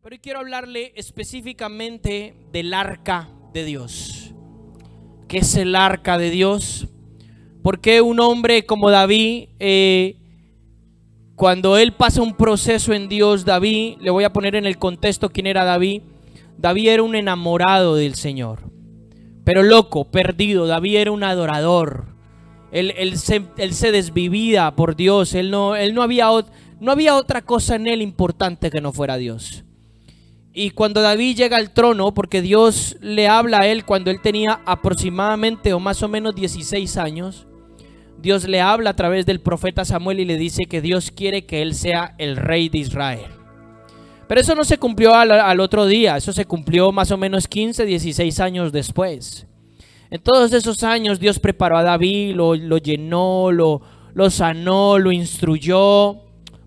Pero hoy quiero hablarle específicamente del arca de Dios. ¿Qué es el arca de Dios? ¿Por qué un hombre como David, cuando él pasa un proceso en Dios, David, le voy a poner en el contexto quién era David. David era un enamorado del Señor, pero loco, perdido. David era un adorador. Él se desvivía por Dios. No había otra cosa en él importante que no fuera Dios. Y cuando David llega al trono, porque Dios le habla a él cuando él tenía aproximadamente o más o menos 16 años, Dios le habla a través del profeta Samuel y le dice que Dios quiere que él sea el rey de Israel. Pero eso no se cumplió al otro día, eso se cumplió más o menos 15, 16 años después. En todos esos años Dios preparó a David, lo llenó, lo sanó, lo instruyó.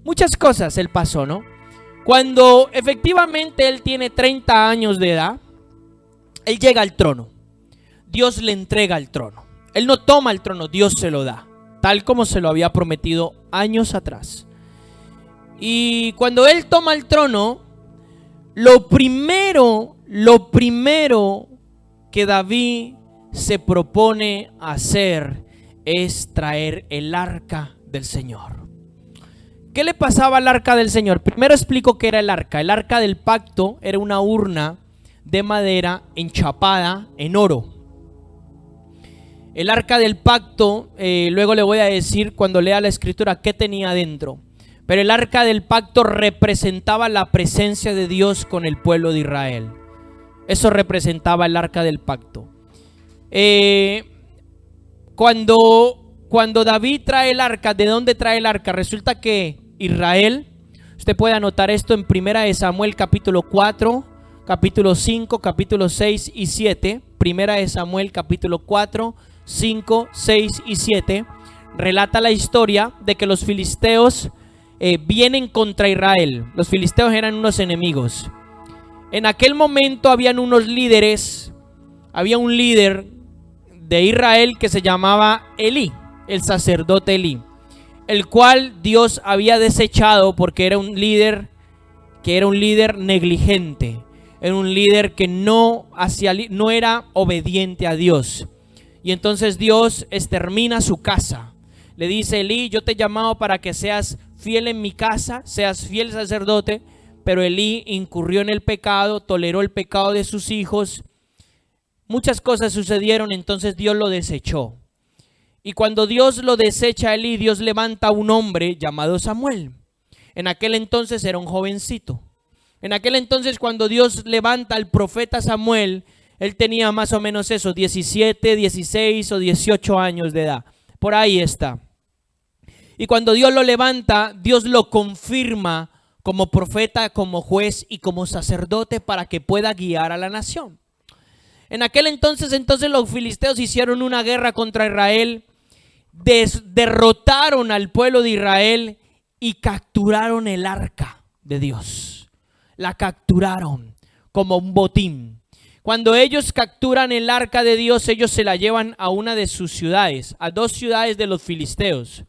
Muchas cosas él pasó, ¿no? Cuando efectivamente él tiene 30 años de edad, él llega al trono. Dios le entrega el trono. Él no toma el trono, Dios se lo da, tal como se lo había prometido años atrás. Y cuando él toma el trono, lo primero que David se propone hacer es traer el arca del Señor. ¿Qué le pasaba al arca del Señor? Primero explico qué era el arca. El arca del pacto era una urna de madera enchapada en oro. El arca del pacto, luego le voy a decir cuando lea la escritura qué tenía adentro. Pero el arca del pacto representaba la presencia de Dios con el pueblo de Israel. Eso representaba el arca del pacto. Cuando David trae el arca, ¿de dónde trae el arca? Resulta que Israel, usted puede anotar esto en 1 Samuel capítulo 4, capítulo 5, capítulo 6 y 7. 1 Samuel capítulo 4, 5, 6 y 7. Relata la historia de que los filisteos vienen contra Israel. Los filisteos eran unos enemigos. En aquel momento habían unos líderes. Había un líder de Israel que se llamaba Elí, el sacerdote Elí, el cual Dios había desechado porque era un líder negligente, era un líder que no era obediente a Dios. Y entonces Dios extermina su casa. Le dice: Elí, yo te he llamado para que seas fiel en mi casa, seas fiel sacerdote. Pero Elí incurrió en el pecado, toleró el pecado de sus hijos. Muchas cosas sucedieron, entonces Dios lo desechó. Y cuando Dios lo desecha a Elí, Dios levanta a un hombre llamado Samuel. En aquel entonces era un jovencito. En aquel entonces, cuando Dios levanta al profeta Samuel, él tenía más o menos eso, 17, 16 o 18 años de edad. Por ahí está. Y cuando Dios lo levanta, Dios lo confirma como profeta, como juez y como sacerdote para que pueda guiar a la nación. En aquel entonces los filisteos hicieron una guerra contra Israel, derrotaron al pueblo de Israel y capturaron el arca de Dios. La capturaron como un botín. Cuando ellos capturan el arca de Dios, ellos se la llevan a una de sus ciudades, a 2 ciudades de los filisteos.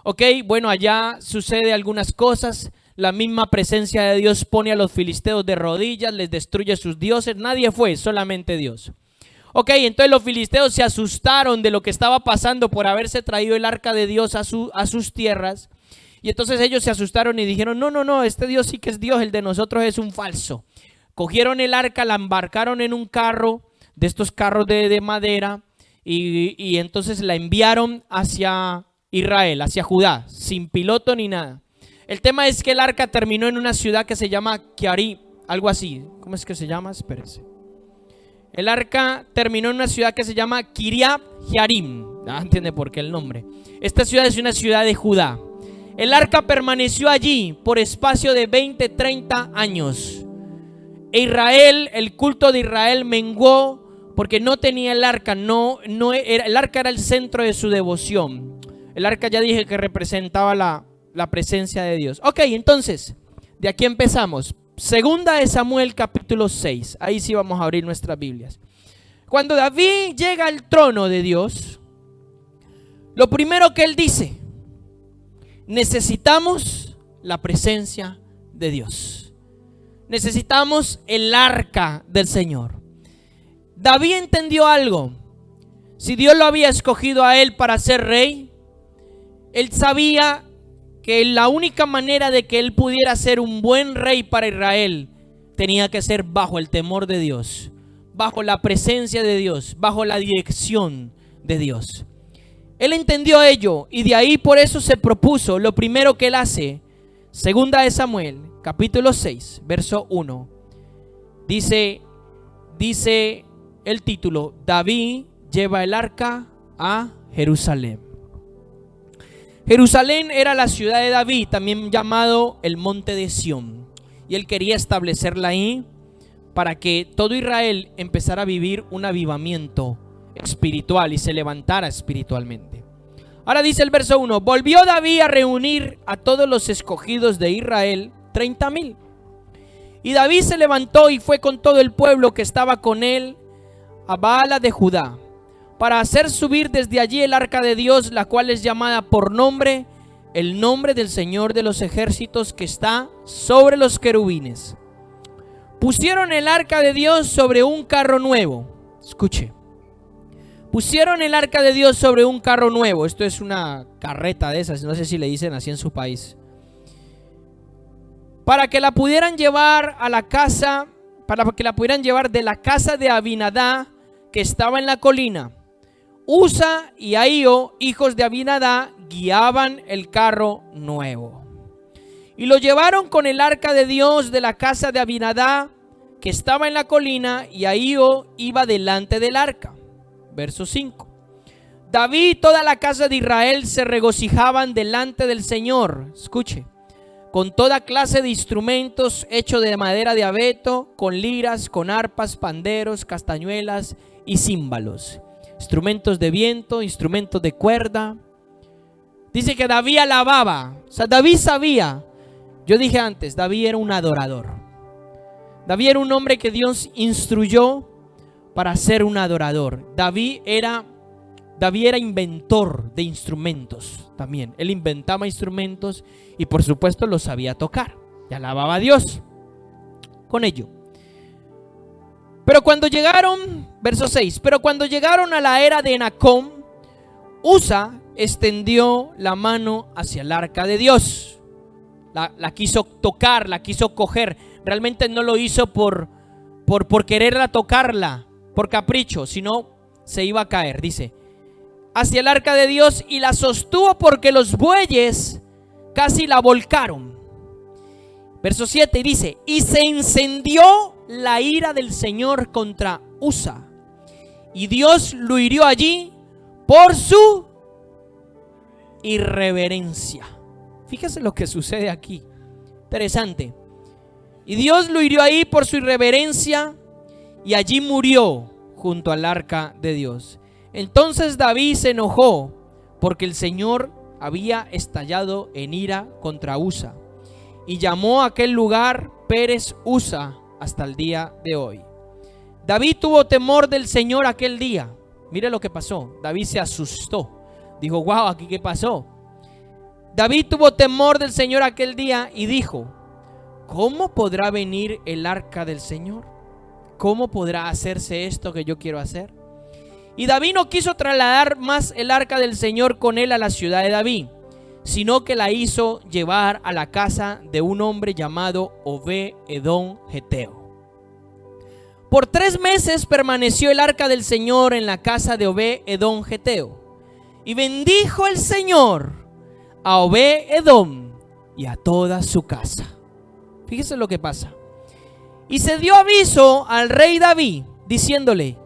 Ok, bueno, allá sucede algunas cosas. La misma presencia de Dios pone a los filisteos de rodillas, les destruye sus dioses. Nadie fue, solamente Dios. Ok, entonces los filisteos se asustaron de lo que estaba pasando por haberse traído el arca de Dios a sus tierras. Y entonces ellos se asustaron y dijeron: no, este Dios sí que es Dios, el de nosotros es un falso. Cogieron el arca, la embarcaron en un carro, de estos carros de madera, y entonces la enviaron hacia Israel, hacia Judá, sin piloto ni nada. El tema es que el arca terminó en una ciudad que se llama Kiarí, algo así. ¿Cómo es que se llama? Espérese. El arca terminó en una ciudad que se llama Kiriat Jearim. ¿Entiende por qué el nombre? Esta ciudad es una ciudad de Judá. El arca permaneció allí por espacio de 20, 30 años. Israel, el culto de Israel menguó porque no tenía el arca. El arca era el centro de su devoción. El arca, ya dije, que representaba la presencia de Dios. Ok, entonces, de aquí empezamos. Segunda de Samuel capítulo 6. Ahí sí vamos a abrir nuestras Biblias. Cuando David llega al trono de Dios, lo primero que él dice: necesitamos la presencia de Dios. necesitamos el arca del Señor. David entendió algo. Si Dios lo había escogido a él para ser rey, él sabía que la única manera de que él pudiera ser un buen rey para Israel tenía que ser bajo el temor de Dios, bajo la presencia de Dios, bajo la dirección de Dios. Él entendió ello y de ahí por eso se propuso. Lo primero que él hace, segunda de Samuel, capítulo 6, verso 1, dice el título: David lleva el arca a Jerusalén. Jerusalén era la ciudad de David, también llamado el monte de Sión, y él quería establecerla ahí para que todo Israel empezara a vivir un avivamiento espiritual y se levantara espiritualmente. Ahora dice el verso 1: volvió David a reunir a todos los escogidos de Israel, 30,000. Y David se levantó y fue con todo el pueblo que estaba con él a Baala de Judá, para hacer subir desde allí el arca de Dios, la cual es llamada por nombre, el nombre del Señor de los ejércitos, que está sobre los querubines. Pusieron el arca de Dios sobre un carro nuevo. Escuche. Pusieron el arca de Dios sobre un carro nuevo. Esto es una carreta de esas, no sé si le dicen así en su país. Para que la pudieran llevar a la casa, para que la pudieran llevar de la casa de Abinadá, que estaba en la colina. Usa y Ahío, hijos de Abinadá, guiaban el carro nuevo. Y lo llevaron con el arca de Dios de la casa de Abinadá, que estaba en la colina, y Ahío iba delante del arca. Verso 5. David y toda la casa de Israel se regocijaban delante del Señor. Escuche. Con toda clase de instrumentos hechos de madera de abeto, con liras, con arpas, panderos, castañuelas y címbalos. Instrumentos de viento, instrumentos de cuerda. Dice que David alababa. O sea, David sabía. Yo dije antes, David era un adorador. David era un hombre que Dios instruyó para ser un adorador. David era inventor de instrumentos también. Él inventaba instrumentos y por supuesto los sabía tocar. Y alababa a Dios con ello. Pero cuando llegaron, verso 6, pero cuando llegaron a la era de Enacom, Usa extendió la mano hacia el arca de Dios. La quiso tocar, la quiso coger. Realmente no lo hizo por quererla tocarla, por capricho, sino se iba a caer, dice. Hacia el arca de Dios y la sostuvo porque los bueyes casi la volcaron. Verso 7 dice: y se encendió la ira del Señor contra Usa, y Dios lo hirió allí por su irreverencia. Fíjese lo que sucede aquí. Interesante. Y Dios lo hirió ahí por su irreverencia, y allí murió junto al arca de Dios. Entonces David se enojó porque el Señor había estallado en ira contra Usa, y llamó a aquel lugar Pérez Usa hasta el día de hoy. David tuvo temor del Señor aquel día. Mire lo que pasó. David se asustó. Dijo: wow, ¿aquí qué pasó? David tuvo temor del Señor aquel día y dijo: ¿cómo podrá venir el arca del Señor? ¿Cómo podrá hacerse esto que yo quiero hacer? Y David no quiso trasladar más el arca del Señor con él a la ciudad de David, sino que la hizo llevar a la casa de un hombre llamado Obed-Edom Geteo. Por 3 meses permaneció el arca del Señor en la casa de Obed-Edom Geteo. Y bendijo el Señor a Obed-Edom y a toda su casa. Fíjese lo que pasa. Y se dio aviso al rey David, diciéndole: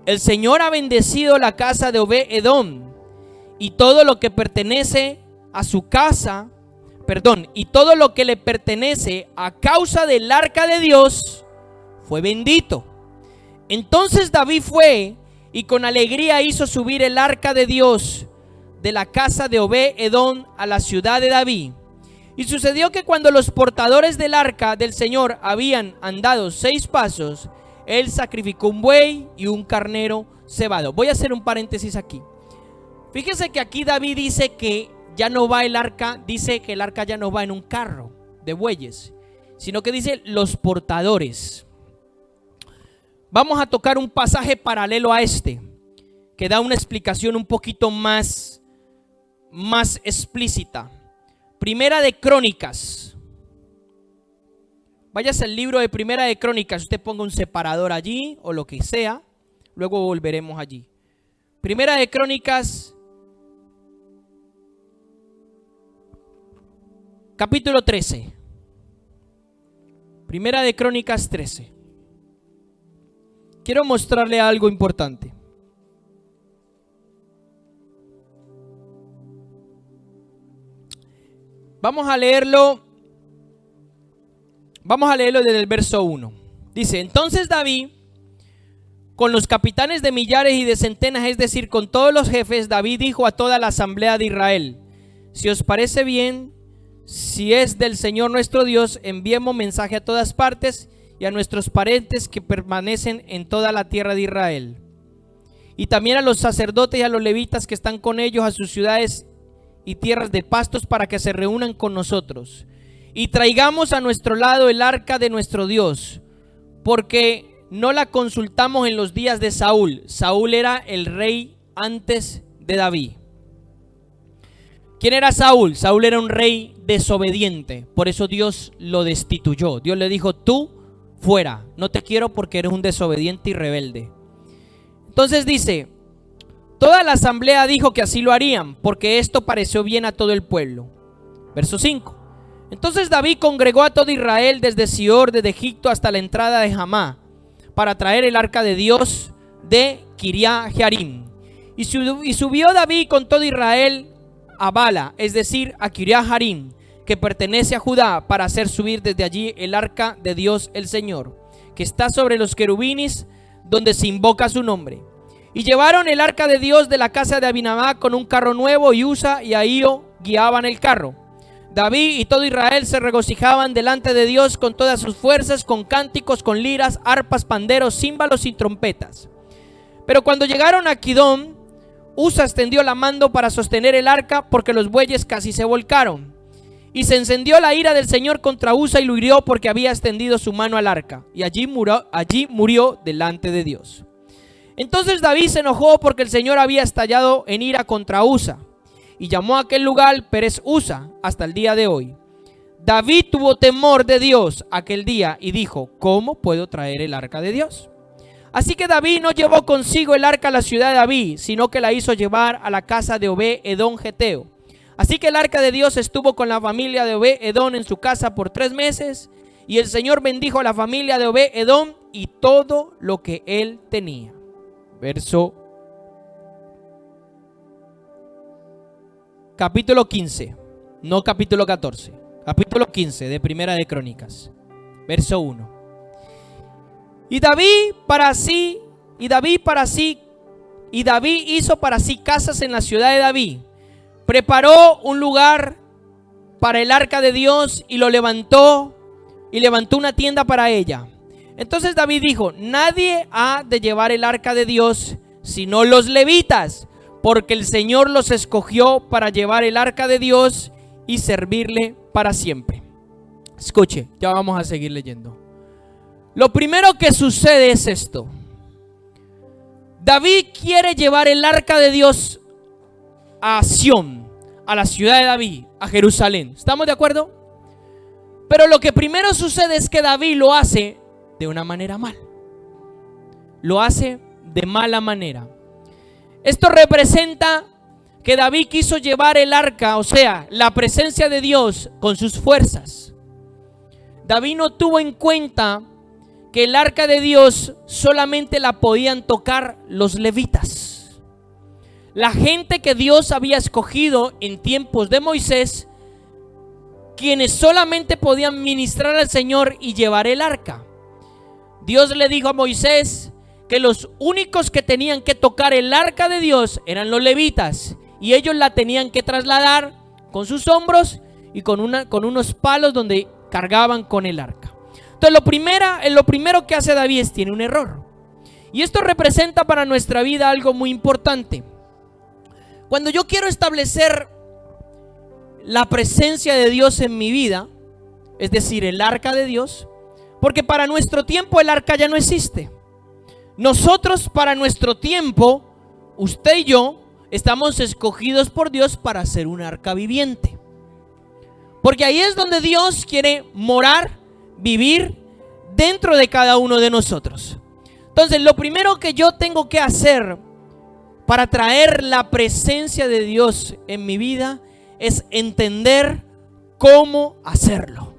el Señor ha bendecido la casa de Obed-Edom y todo lo que pertenece a su casa, y todo lo que le pertenece a causa del arca de Dios fue bendito. Entonces David fue y con alegría hizo subir el arca de Dios de la casa de Obed-Edom a la ciudad de David. Y sucedió que cuando los portadores del arca del Señor habían andado 6 pasos, él sacrificó un buey y un carnero cebado. Voy a hacer un paréntesis aquí. Fíjese que aquí David dice que ya no va el arca, dice que el arca ya no va en un carro de bueyes, sino que dice los portadores. Vamos a tocar un pasaje paralelo a este, que da una explicación un poquito más explícita. Primera de Crónicas. Váyase al libro de Primera de Crónicas. Usted ponga un separador allí o lo que sea. Luego volveremos allí. Primera de Crónicas, capítulo 13. Primera de Crónicas 13. Quiero mostrarle algo importante. Vamos a leerlo desde el verso 1. Dice: entonces David, con los capitanes de millares y de centenas, es decir, con todos los jefes, David dijo a toda la asamblea de Israel: si os parece bien, si es del Señor nuestro Dios, enviemos mensaje a todas partes y a nuestros parientes que permanecen en toda la tierra de Israel, y también a los sacerdotes y a los levitas que están con ellos, a sus ciudades y tierras de pastos, para que se reúnan con nosotros, y traigamos a nuestro lado el arca de nuestro Dios, porque no la consultamos en los días de Saúl. Saúl era el rey antes de David. ¿Quién era Saúl? Saúl era un rey desobediente, por eso Dios lo destituyó. Dios le dijo: tú fuera, no te quiero porque eres un desobediente y rebelde. Entonces dice: toda la asamblea dijo que así lo harían, porque esto pareció bien a todo el pueblo. Verso 5. Entonces David congregó a todo Israel desde Sior, desde Egipto hasta la entrada de Jamá, para traer el arca de Dios de Kiriat Jearim. Y subió David con todo Israel a Bala, es decir, a Kiriat Jearim, que pertenece a Judá, para hacer subir desde allí el arca de Dios el Señor, que está sobre los querubines, donde se invoca su nombre. Y llevaron el arca de Dios de la casa de Abinadab con un carro nuevo, y Usa y Ahío guiaban el carro. David y todo Israel se regocijaban delante de Dios con todas sus fuerzas, con cánticos, con liras, arpas, panderos, címbalos y trompetas. Pero cuando llegaron a Kidón, Usa extendió la mano para sostener el arca, porque los bueyes casi se volcaron. Y se encendió la ira del Señor contra Usa y lo hirió, porque había extendido su mano al arca, y allí murió delante de Dios. Entonces David se enojó porque el Señor había estallado en ira contra Usa, y llamó a aquel lugar Perez Usa hasta el día de hoy. David tuvo temor de Dios aquel día y dijo: ¿cómo puedo traer el arca de Dios? Así que David no llevó consigo el arca a la ciudad de David, sino que la hizo llevar a la casa de Obed-Edom geteo. Así que el arca de Dios estuvo con la familia de Obed-Edom en su casa por 3 meses, y el Señor bendijo a la familia de Obed-Edom y todo lo que él tenía. Verso capítulo 15, no capítulo 14, capítulo 15 de Primera de Crónicas, verso 1. Y David hizo para sí casas en la ciudad de David. Preparó un lugar para el arca de Dios y levantó una tienda para ella. Entonces David dijo: nadie ha de llevar el arca de Dios sino los levitas, porque el Señor los escogió para llevar el arca de Dios y servirle para siempre. Escuche, ya vamos a seguir leyendo. Lo primero que sucede es esto: David quiere llevar el arca de Dios a Sión, a la ciudad de David, a Jerusalén. ¿Estamos de acuerdo? Pero lo que primero sucede es que David lo hace de una manera mal. Lo hace de mala manera. Esto representa que David quiso llevar el arca, o sea, la presencia de Dios, con sus fuerzas. David no tuvo en cuenta que el arca de Dios solamente la podían tocar los levitas. La gente que Dios había escogido en tiempos de Moisés, quienes solamente podían ministrar al Señor y llevar el arca. Dios le dijo a Moisés que los únicos que tenían que tocar el arca de Dios eran los levitas, y ellos la tenían que trasladar con sus hombros y con unos palos donde cargaban con el arca. Entonces lo primero que hace David es tiene un error, y esto representa para nuestra vida algo muy importante. Cuando yo quiero establecer la presencia de Dios en mi vida, es decir, el arca de Dios, porque para nuestro tiempo el arca ya no existe. Nosotros para nuestro tiempo, usted y yo, estamos escogidos por Dios para ser un arca viviente. Porque ahí es donde Dios quiere morar, vivir dentro de cada uno de nosotros. Entonces, lo primero que yo tengo que hacer para traer la presencia de Dios en mi vida es entender cómo hacerlo.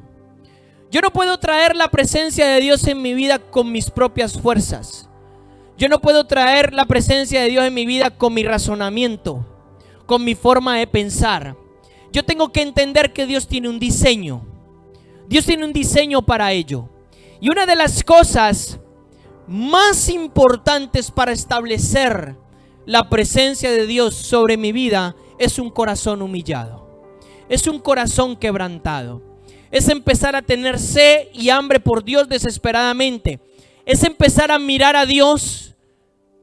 Yo no puedo traer la presencia de Dios en mi vida con mis propias fuerzas. Yo no puedo traer la presencia de Dios en mi vida con mi razonamiento, con mi forma de pensar. Yo tengo que entender que Dios tiene un diseño. Dios tiene un diseño para ello. Y una de las cosas más importantes para establecer la presencia de Dios sobre mi vida es un corazón humillado. Es un corazón quebrantado. Es empezar a tener sed y hambre por Dios desesperadamente. Es empezar a mirar a Dios,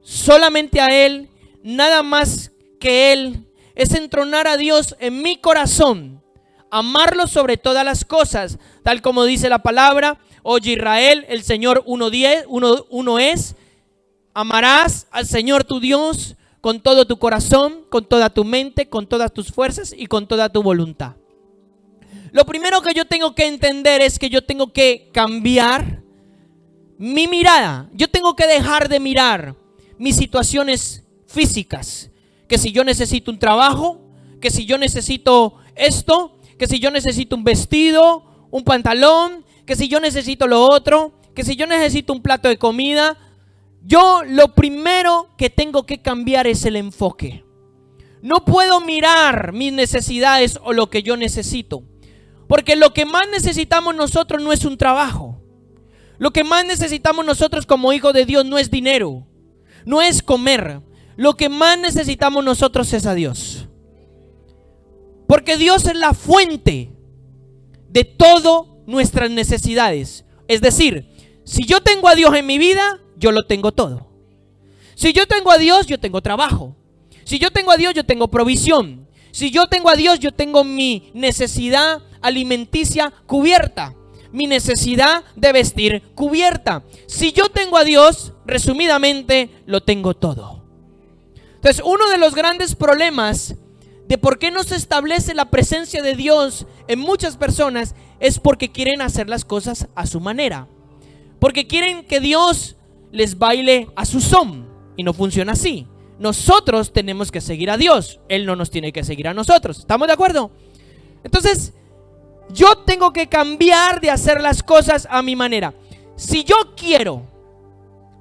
solamente a Él, nada más que Él. Es entronar a Dios en mi corazón, amarlo sobre todas las cosas, tal como dice la palabra. Oye Israel, el Señor uno es. Amarás al Señor tu Dios con todo tu corazón, con toda tu mente, con todas tus fuerzas y con toda tu voluntad. Lo primero que yo tengo que entender es que yo tengo que cambiar mi mirada. Yo tengo que dejar de mirar mis situaciones físicas. Que si yo necesito un trabajo, que si yo necesito esto, que si yo necesito un vestido, un pantalón, que si yo necesito lo otro, que si yo necesito un plato de comida. Yo lo primero que tengo que cambiar es el enfoque. No puedo mirar mis necesidades o lo que yo necesito, porque lo que más necesitamos nosotros no es un trabajo. Lo que más necesitamos nosotros como hijos de Dios no es dinero, no es comer. Lo que más necesitamos nosotros es a Dios, porque Dios es la fuente de todas nuestras necesidades. Es decir, si yo tengo a Dios en mi vida, yo lo tengo todo. Si yo tengo a Dios, yo tengo trabajo. Si yo tengo a Dios, yo tengo provisión. Si yo tengo a Dios, yo tengo mi necesidad alimenticia cubierta, mi necesidad de vestir cubierta. Si yo tengo a Dios, resumidamente, lo tengo todo. Entonces, uno de los grandes problemas de por qué no se establece la presencia de Dios en muchas personas es porque quieren hacer las cosas a su manera, porque quieren que Dios les baile a su son, y no funciona así. Nosotros tenemos que seguir a Dios, Él no nos tiene que seguir a nosotros. ¿Estamos de acuerdo? Entonces, yo tengo que cambiar de hacer las cosas a mi manera. Si yo quiero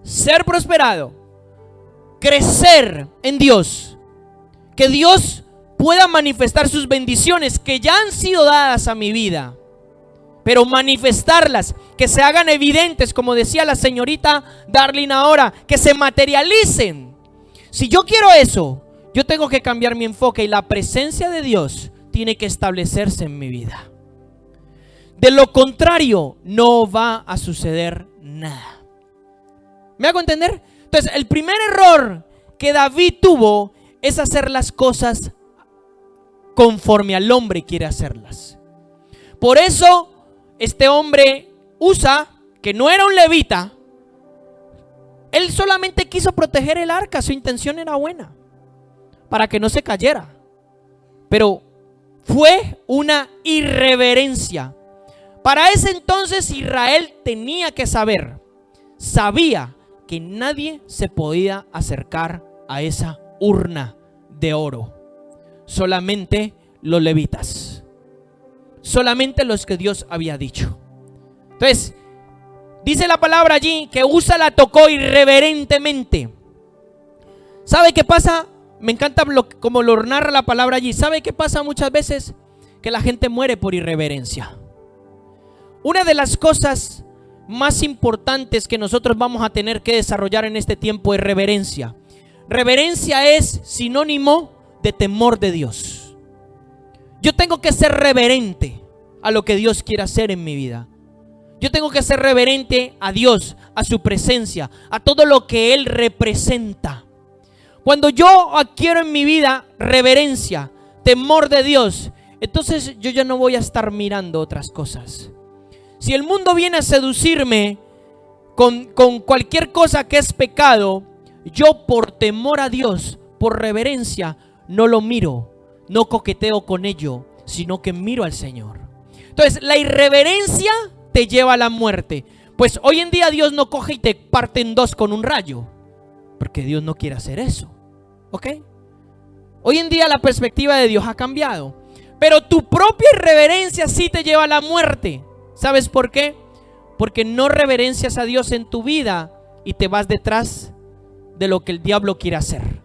ser prosperado, crecer en Dios, que Dios pueda manifestar sus bendiciones que ya han sido dadas a mi vida, pero manifestarlas, que se hagan evidentes, como decía la señorita Darlene ahora, que se materialicen. Si yo quiero eso, yo tengo que cambiar mi enfoque y la presencia de Dios tiene que establecerse en mi vida. De lo contrario, no va a suceder nada. ¿Me hago entender? Entonces, el primer error que David tuvo es hacer las cosas conforme al hombre quiere hacerlas. Por eso, este hombre Usa, que no era un levita, él solamente quiso proteger el arca. Su intención era buena, para que no se cayera. Pero fue una irreverencia. Para ese entonces Israel tenía que sabía que nadie se podía acercar a esa urna de oro. Solamente los levitas, solamente los que Dios había dicho. Entonces, dice la palabra allí que Usa la tocó irreverentemente. ¿Sabe qué pasa? Me encanta como lo narra la palabra allí. ¿Sabe qué pasa muchas veces? Que la gente muere por irreverencia. Una de las cosas más importantes que nosotros vamos a tener que desarrollar en este tiempo es reverencia. Reverencia es sinónimo de temor de Dios. Yo tengo que ser reverente a lo que Dios quiere hacer en mi vida. Yo tengo que ser reverente a Dios, a su presencia, a todo lo que Él representa. Cuando yo adquiero en mi vida reverencia, temor de Dios, entonces yo ya no voy a estar mirando otras cosas. Si el mundo viene a seducirme con cualquier cosa que es pecado, yo por temor a Dios, por reverencia, no lo miro, no coqueteo con ello, sino que miro al Señor. Entonces, la irreverencia te lleva a la muerte. Pues hoy en día Dios no coge y te parte en dos con un rayo, porque Dios no quiere hacer eso, ¿ok? Hoy en día la perspectiva de Dios ha cambiado, pero tu propia irreverencia sí te lleva a la muerte. ¿Sabes por qué? Porque no reverencias a Dios en tu vida y te vas detrás de lo que el diablo quiere hacer.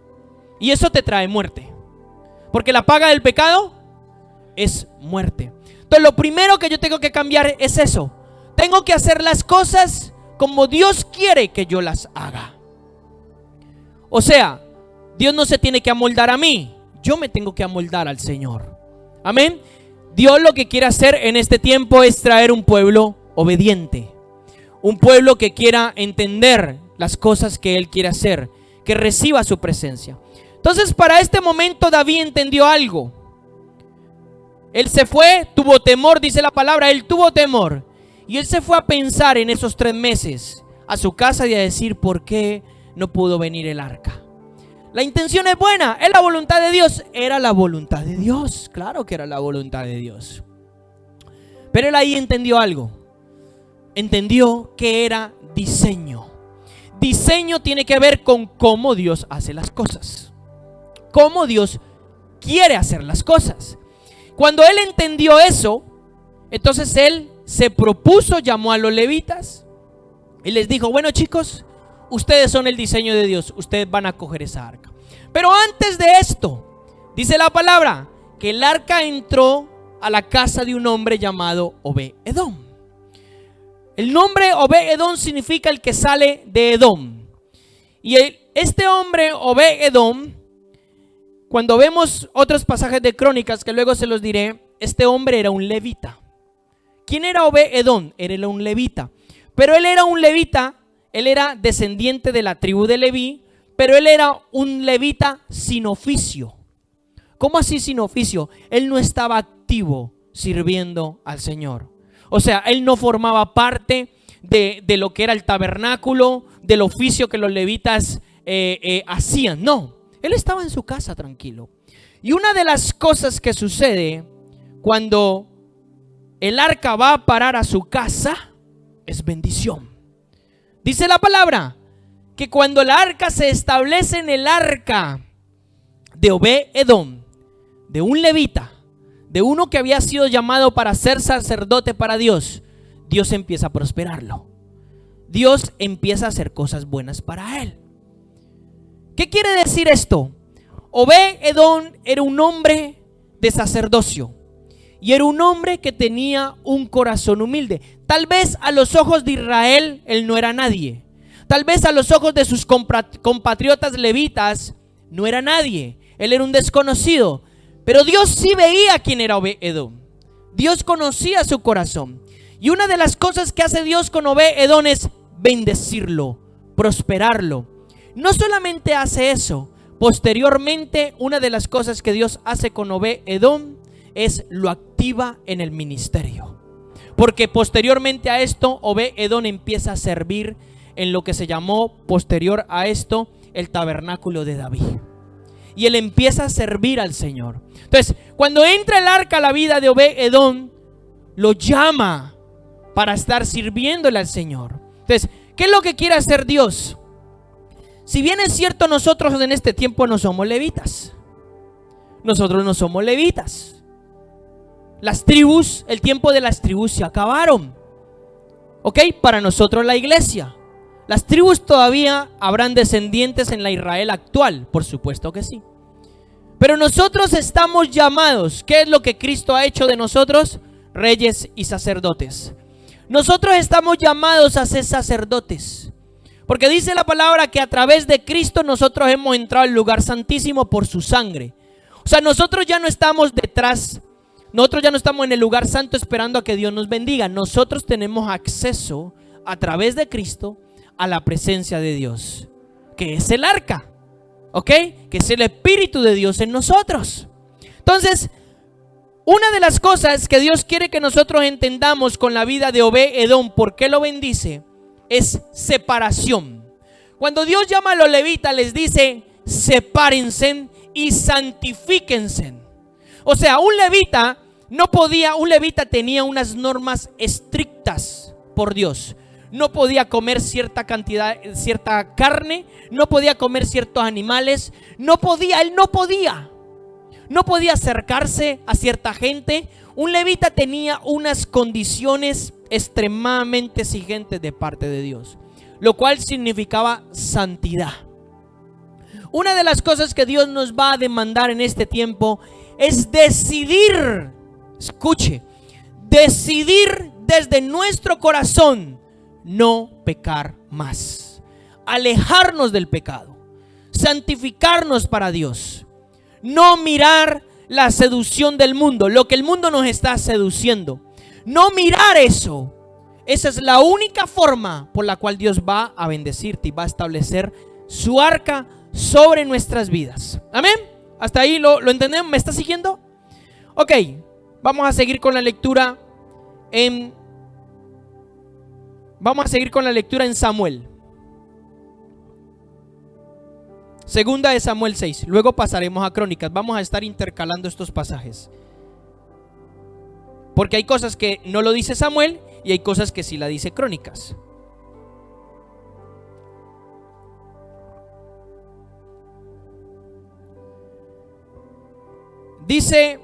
Y eso te trae muerte, porque la paga del pecado es muerte. Entonces lo primero que yo tengo que cambiar es eso. Tengo que hacer las cosas como Dios quiere que yo las haga. O sea, Dios no se tiene que amoldar a mí, yo me tengo que amoldar al Señor. Amén. Dios lo que quiere hacer en este tiempo es traer un pueblo obediente, un pueblo que quiera entender las cosas que Él quiere hacer, que reciba su presencia. Entonces, para este momento David entendió algo. Él se fue, tuvo temor, dice la palabra, él tuvo temor. Y él se fue a pensar en esos 3 meses a su casa y a decir, ¿por qué no pudo venir el arca? La intención es buena, es la voluntad de Dios. Era la voluntad de Dios, claro que era la voluntad de Dios. Pero él ahí entendió algo. Entendió que era diseño. Diseño tiene que ver con cómo Dios hace las cosas, cómo Dios quiere hacer las cosas. Cuando él entendió eso, entonces él se propuso, llamó a los levitas y les dijo, bueno chicos, ustedes son el diseño de Dios, ustedes van a coger esa arca. Pero antes de esto, dice la palabra, que el arca entró a la casa de un hombre llamado Obed-Edom. El nombre Obed-Edom significa el que sale de Edom. Y este hombre Obed-Edom, cuando vemos otros pasajes de Crónicas, que luego se los diré, este hombre era un levita. ¿Quién era Obed-Edom? Era un levita. Pero él era un levita, él era descendiente de la tribu de Leví, pero él era un levita sin oficio. ¿Cómo así sin oficio? Él no estaba activo sirviendo al Señor. O sea, él no formaba parte de lo que era el tabernáculo, del oficio que los levitas hacían. No, él estaba en su casa tranquilo. Y una de las cosas que sucede cuando el arca va a parar a su casa es bendición. Dice la palabra que cuando el arca se establece en el arca de Obed-Edom, de un levita, de uno que había sido llamado para ser sacerdote para Dios, Dios empieza a prosperarlo. Dios empieza a hacer cosas buenas para él. ¿Qué quiere decir esto? Obed-Edom era un hombre de sacerdocio y era un hombre que tenía un corazón humilde. Tal vez a los ojos de Israel él no era nadie. Tal vez a los ojos de sus compatriotas levitas no era nadie. Él era un desconocido. Pero Dios sí veía quién era Obed-Edom. Dios conocía su corazón. Y una de las cosas que hace Dios con Obed-Edom es bendecirlo, prosperarlo. No solamente hace eso, posteriormente una de las cosas que Dios hace con Obed-Edom es lo activa en el ministerio. Porque posteriormente a esto, Obed-Edom empieza a servir en lo que se llamó posterior a esto el tabernáculo de David. Y él empieza a servir al Señor. Entonces, cuando entra el arca a la vida de Obed-Edom, lo llama para estar sirviéndole al Señor. Entonces, ¿qué es lo que quiere hacer Dios? Si bien es cierto, nosotros en este tiempo no somos levitas. Nosotros no somos levitas. Las tribus, el tiempo de las tribus se acabaron. ¿Ok? Para nosotros la iglesia. Las tribus todavía habrán descendientes en la Israel actual, por supuesto que sí. Pero nosotros estamos llamados. ¿Qué es lo que Cristo ha hecho de nosotros? Reyes y sacerdotes. Nosotros estamos llamados a ser sacerdotes. Porque dice la palabra que a través de Cristo nosotros hemos entrado al lugar santísimo por su sangre. O sea, nosotros ya no estamos detrás. Nosotros ya no estamos en el lugar santo esperando a que Dios nos bendiga. Nosotros tenemos acceso a través de Cristo a la presencia de Dios, que es el arca, ¿ok? Que es el Espíritu de Dios en nosotros. Entonces, Una de las cosas que Dios quiere que nosotros entendamos con la vida de Obed-Edom, ¿por qué lo bendice? Es separación. Cuando Dios llama a los levitas, les dice: sepárense y santifíquense. O sea, un levita tenía unas normas estrictas por Dios. No podía comer cierta cantidad, cierta carne, no podía comer ciertos animales, él no podía acercarse a cierta gente. Un levita tenía unas condiciones extremadamente exigentes de parte de Dios, lo cual significaba santidad. Una de las cosas que Dios nos va a demandar en este tiempo es decidir, escuche, decidir desde nuestro corazón no pecar más, alejarnos del pecado, santificarnos para Dios, no mirar la seducción del mundo, lo que el mundo nos está seduciendo, no mirar eso. Esa es la única forma por la cual Dios va a bendecirte y va a establecer su arca sobre nuestras vidas. Amén. ¿Hasta ahí lo entendemos? ¿Me está siguiendo? Ok, vamos a seguir con la lectura en Samuel. Segunda de Samuel 6. Luego pasaremos a Crónicas. Vamos a estar intercalando estos pasajes, porque hay cosas que no lo dice Samuel y hay cosas que sí la dice Crónicas. Dice,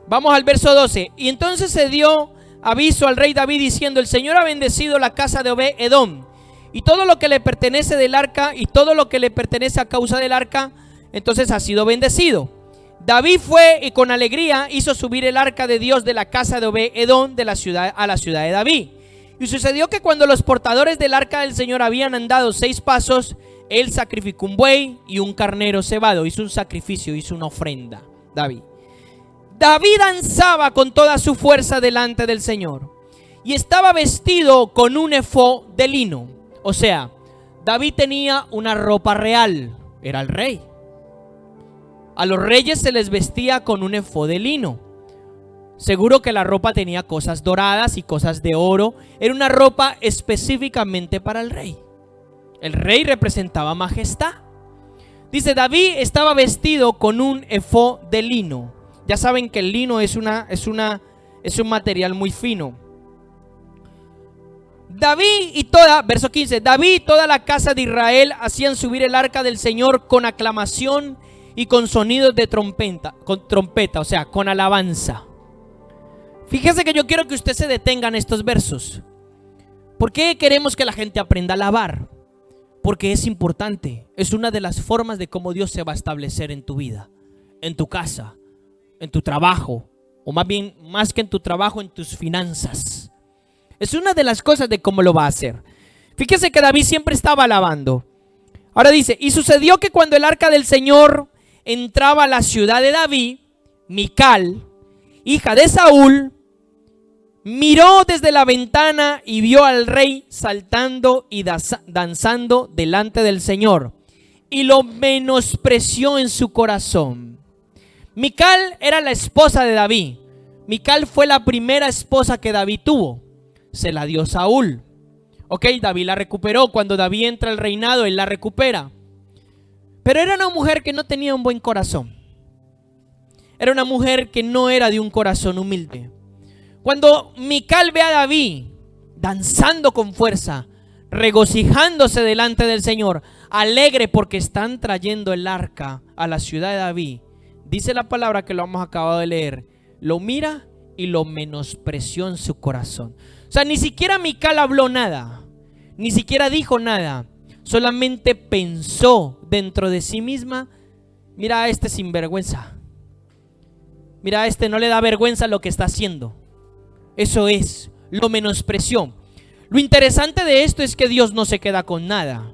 vamos al verso 12. Y entonces se dio aviso al rey David diciendo: el Señor ha bendecido la casa de Obed-Edom y todo lo que le pertenece del arca, y todo lo que le pertenece a causa del arca, entonces ha sido bendecido. David fue y con alegría hizo subir el arca de Dios de la casa de Obed-Edom de la ciudad a la ciudad de David. Y sucedió que cuando los portadores del arca del Señor habían andado 6 pasos, él sacrificó un buey y un carnero cebado. Hizo un sacrificio, hizo una ofrenda. David danzaba con toda su fuerza delante del Señor y estaba vestido con un efod de lino. O sea, David tenía una ropa real, era el rey. A los reyes se les vestía con un efod de lino. Seguro que la ropa tenía cosas doradas y cosas de oro. Era una ropa específicamente para el rey. El rey representaba majestad. Dice, David estaba vestido con un efod de lino. Ya saben que el lino es un material muy fino. Verso 15, David y toda la casa de Israel hacían subir el arca del Señor con aclamación y con sonidos de trompeta, o sea, con alabanza. Fíjese que yo quiero que usted se detenga en estos versos. ¿Por qué queremos que la gente aprenda a alabar? Porque es importante, es una de las formas de cómo Dios se va a establecer en tu vida, en tu casa, en tu trabajo, o más que en tu trabajo, en tus finanzas. Es una de las cosas de cómo lo va a hacer. Fíjese que David siempre estaba alabando. Ahora dice, y sucedió que cuando el arca del Señor entraba a la ciudad de David, Mical, hija de Saúl, miró desde la ventana y vio al rey saltando y danzando delante del Señor, y lo menospreció en su corazón. Mical era la esposa de David. Mical fue la primera esposa que David tuvo. Se la dio Saúl. Ok, David la recuperó. Cuando David entra al reinado, él la recupera. Pero era una mujer que no tenía un buen corazón. Era una mujer que no era de un corazón humilde. Cuando Mical ve a David danzando con fuerza, regocijándose delante del Señor, alegre porque están trayendo el arca a la ciudad de David, dice la palabra que lo hemos acabado de leer, lo mira y lo menospreció en su corazón. O sea, ni siquiera Mical habló nada, ni siquiera dijo nada, solamente pensó dentro de sí misma: mira a este sinvergüenza, mira a este, no le da vergüenza lo que está haciendo. Eso es, lo menospreció. Lo interesante de esto es que Dios no se queda con nada.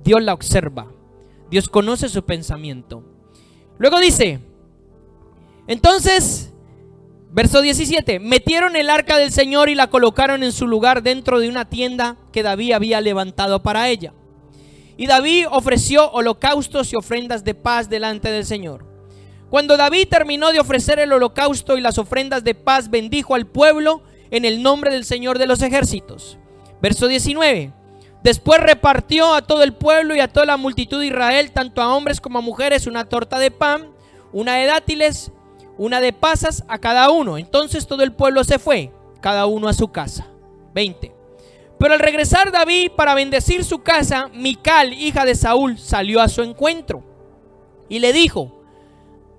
Dios la observa. Dios conoce su pensamiento. Luego dice, entonces, verso 17, metieron el arca del Señor y la colocaron en su lugar dentro de una tienda que David había levantado para ella. Y David ofreció holocaustos y ofrendas de paz delante del Señor. Cuando David terminó de ofrecer el holocausto y las ofrendas de paz, bendijo al pueblo en el nombre del Señor de los ejércitos. Verso 19. Después repartió a todo el pueblo y a toda la multitud de Israel, tanto a hombres como a mujeres, una torta de pan, una de dátiles, una de pasas a cada uno. Entonces todo el pueblo se fue, cada uno a su casa. 20. Pero al regresar David para bendecir su casa, Mical, hija de Saúl, salió a su encuentro y le dijo,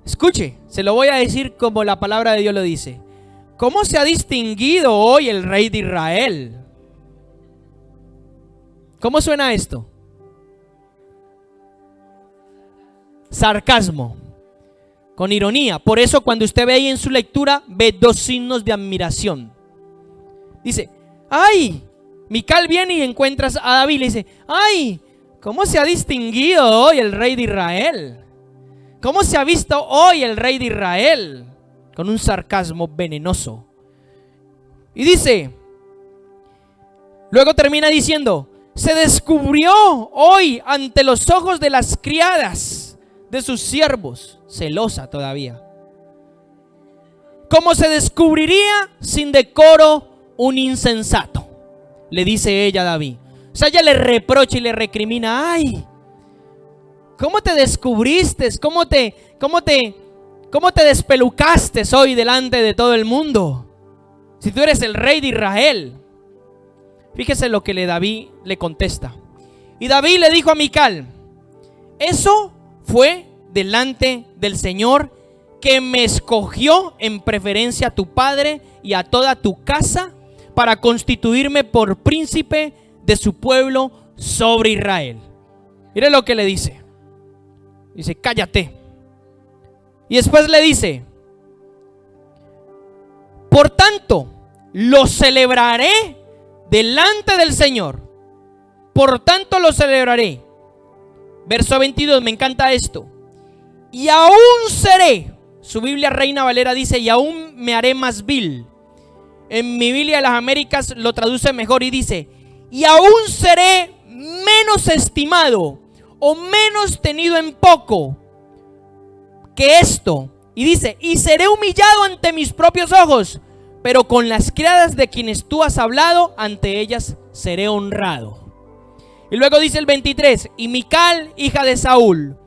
escuche, se lo voy a decir como la palabra de Dios lo dice: ¿cómo se ha distinguido hoy el rey de Israel? ¿Cómo suena esto? Sarcasmo, con ironía. Por eso cuando usted ve ahí en su lectura, ve dos signos de admiración. Dice, ¡ay! Mical viene y encuentras a David y le dice, ¡ay! ¿Cómo se ha distinguido hoy el rey de Israel? ¿Cómo se ha visto hoy el rey de Israel? Con un sarcasmo venenoso. Y dice, luego termina diciendo, se descubrió hoy ante los ojos de las criadas de sus siervos, celosa todavía. ¿Cómo se descubriría sin decoro un insensato? Le dice ella a David. O sea, ella le reprocha y le recrimina, ay, ¿cómo te descubriste? ¿Cómo te despelucaste hoy delante de todo el mundo? Si tú eres el rey de Israel. Fíjese lo que David le contesta. Y David le dijo a Mical, eso fue delante del Señor, que me escogió en preferencia a tu padre y a toda tu casa para constituirme por príncipe de su pueblo sobre Israel. Mire lo que le dice. Dice, cállate. Y después le dice, por tanto, lo celebraré delante del Señor. Por tanto lo celebraré. Verso 22, me encanta esto. Y aún seré, su Biblia Reina Valera dice, y aún me haré más vil. En mi Biblia de las Américas lo traduce mejor y dice, y aún seré menos estimado o menos tenido en poco que esto. Y dice, y seré humillado ante mis propios ojos, pero con las criadas de quienes tú has hablado, ante ellas seré honrado. Y luego dice el 23, y Mical, hija de Saúl,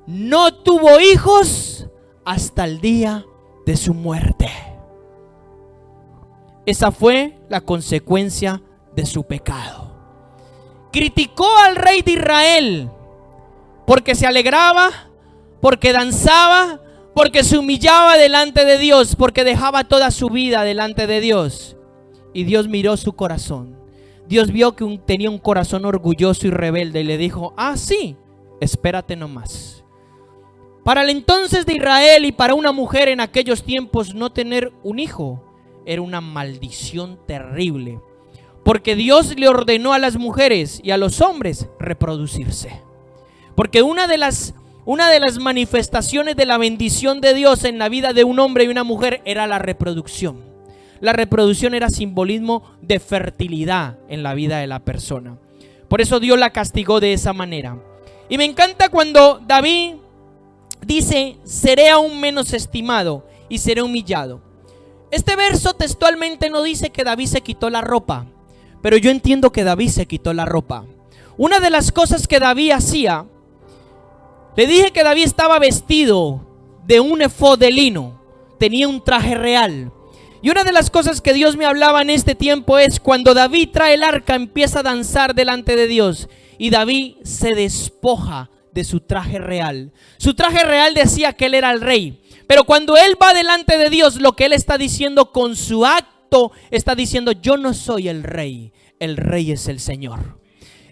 no tuvo hijos hasta el día de su muerte. Esa fue la consecuencia de su pecado. Criticó al rey de Israel porque se alegraba, porque danzaba, porque se humillaba delante de Dios, porque dejaba toda su vida delante de Dios. Y Dios miró su corazón. Dios vio que tenía un corazón orgulloso y rebelde y le dijo, ah, sí, espérate nomás. Para el entonces de Israel y para una mujer en aquellos tiempos, no tener un hijo era una maldición terrible, porque Dios le ordenó a las mujeres y a los hombres reproducirse. Porque una de las manifestaciones de la bendición de Dios en la vida de un hombre y una mujer era la reproducción. La reproducción era simbolismo de fertilidad en la vida de la persona. Por eso Dios la castigó de esa manera. Y me encanta cuando David dice, seré aún menos estimado y seré humillado. Este verso textualmente no dice que David se quitó la ropa, pero yo entiendo que David se quitó la ropa. Una de las cosas que David hacía, le dije que David estaba vestido de un efod de lino, tenía un traje real. Y una de las cosas que Dios me hablaba en este tiempo es cuando David trae el arca, empieza a danzar delante de Dios y David se despoja de su traje real. Su traje real decía que él era el rey, pero cuando él va delante de Dios, lo que él está diciendo con su acto, está diciendo, yo no soy el rey es el Señor.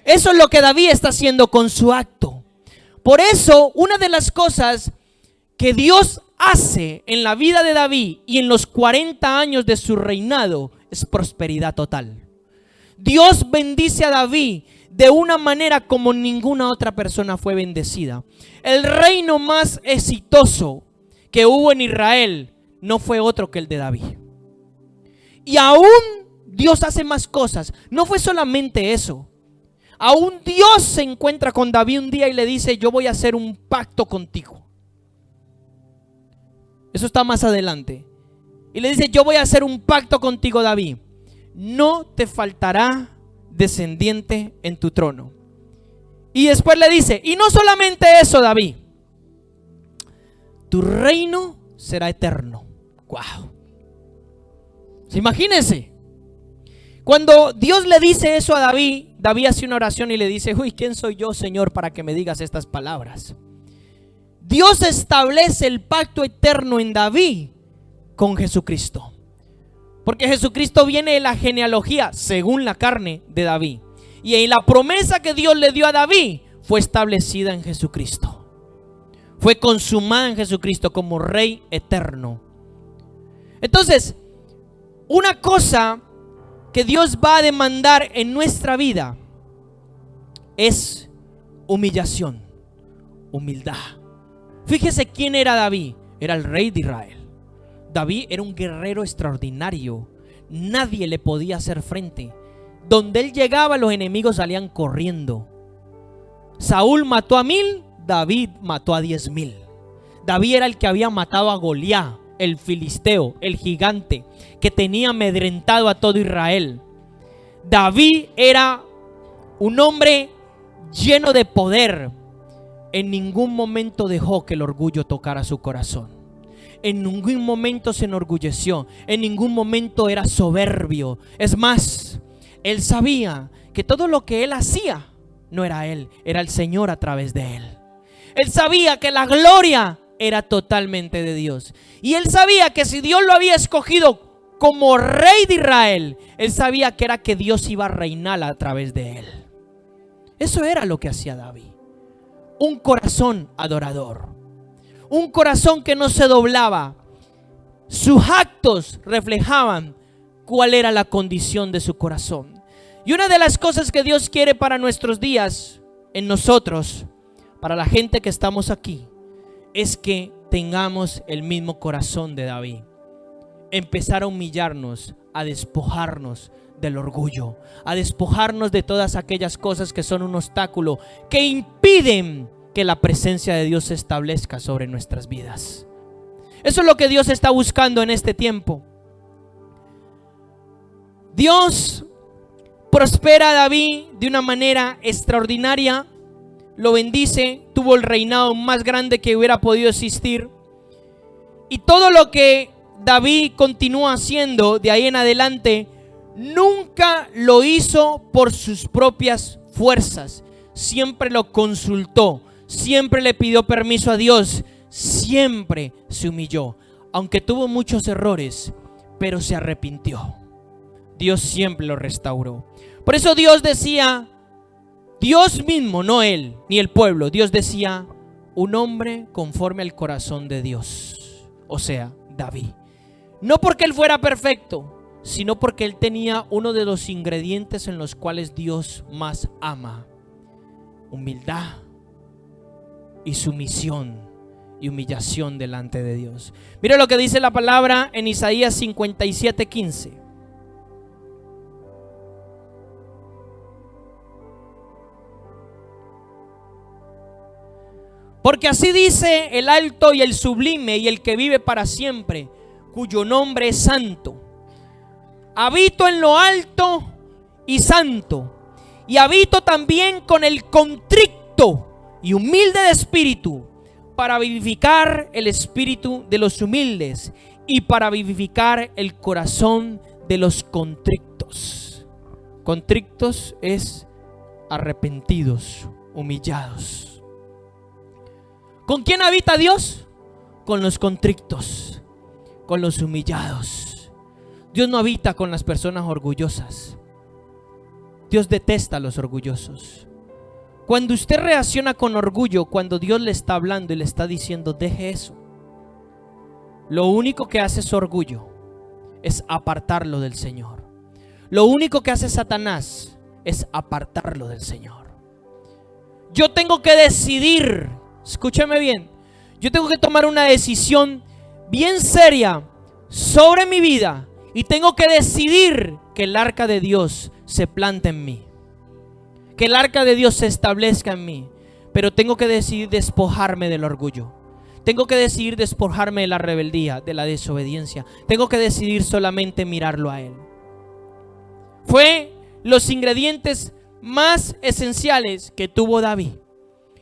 Eso es lo que David está haciendo con su acto. Por eso, una de las cosas que Dios hace en la vida de David y en los 40 años de su reinado es prosperidad total. Dios bendice a David de una manera como ninguna otra persona fue bendecida. El reino más exitoso que hubo en Israel no fue otro que el de David. Y aún Dios hace más cosas. No fue solamente eso. Aún Dios se encuentra con David un día y le dice, yo voy a hacer un pacto contigo. Eso está más adelante. Y le dice: yo voy a hacer un pacto contigo, David. No te faltará descendiente en tu trono. Y después le dice: y no solamente eso, David, tu reino será eterno. Wow. Imagínense. Cuando Dios le dice eso a David, David hace una oración y le dice: uy, ¿quién soy yo, Señor, para que me digas estas palabras? Dios establece el pacto eterno en David con Jesucristo. Porque Jesucristo viene de la genealogía, según la carne, de David. Y en la promesa que Dios le dio a David fue establecida en Jesucristo. Fue consumada en Jesucristo como Rey eterno. Entonces, una cosa que Dios va a demandar en nuestra vida es humillación, humildad. Fíjese quién era David. Era el rey de Israel. David era un guerrero extraordinario. Nadie le podía hacer frente. Donde él llegaba, los enemigos salían corriendo. Saúl mató a 1000, David mató a 10,000. David era el que había matado a Goliat, el filisteo, el gigante que tenía amedrentado a todo Israel. David era un hombre lleno de poder. En ningún momento dejó que el orgullo tocara su corazón. En ningún momento se enorgulleció. En ningún momento era soberbio. Es más, él sabía que todo lo que él hacía no era él, era el Señor a través de él. Él sabía que la gloria era totalmente de Dios. Y él sabía que si Dios lo había escogido como rey de Israel, él sabía que era que Dios iba a reinar a través de él. Eso era lo que hacía David. Un corazón adorador. Un corazón que no se doblaba. Sus actos reflejaban cuál era la condición de su corazón. Y una de las cosas que Dios quiere para nuestros días, en nosotros, para la gente que estamos aquí, es que tengamos el mismo corazón de David. Empezar a humillarnos, a despojarnos del orgullo, a despojarnos de todas aquellas cosas que son un obstáculo, que impiden que la presencia de Dios se establezca sobre nuestras vidas. Eso es lo que Dios está buscando en este tiempo. Dios prospera a David de una manera extraordinaria, lo bendice, tuvo el reinado más grande que hubiera podido existir. Y todo lo que David continúa haciendo de ahí en adelante, nunca lo hizo por sus propias fuerzas. Siempre lo consultó, siempre le pidió permiso a Dios, siempre se humilló. Aunque tuvo muchos errores, pero se arrepintió. Dios siempre lo restauró. Por eso Dios decía, Dios mismo, no él, ni el pueblo, Dios decía, un hombre conforme al corazón de Dios. O sea, David. No porque él fuera perfecto, sino porque él tenía uno de los ingredientes en los cuales Dios más ama: humildad y sumisión y humillación delante de Dios. Mire lo que dice la palabra en Isaías 57:15. Porque así dice el alto y el sublime y el que vive para siempre, cuyo nombre es santo. Habito en lo alto y santo, y habito también con el contrito y humilde de espíritu, para vivificar el espíritu de los humildes y para vivificar el corazón de los contritos. Contritos es arrepentidos, humillados. ¿Con quién habita Dios? Con los contritos, con los humillados. Dios no habita con las personas orgullosas. Dios detesta a los orgullosos. Cuando usted reacciona con orgullo, cuando Dios le está hablando y le está diciendo deje eso, lo único que hace su orgullo es apartarlo del Señor. Lo único que hace Satanás es apartarlo del Señor. Yo tengo que decidir, escúcheme bien, yo tengo que tomar una decisión bien seria sobre mi vida y tengo que decidir que el arca de Dios se plante en mí, que el arca de Dios se establezca en mí. Pero tengo que decidir despojarme del orgullo. Tengo que decidir despojarme de la rebeldía, de la desobediencia. Tengo que decidir solamente mirarlo a Él. Fue los ingredientes más esenciales que tuvo David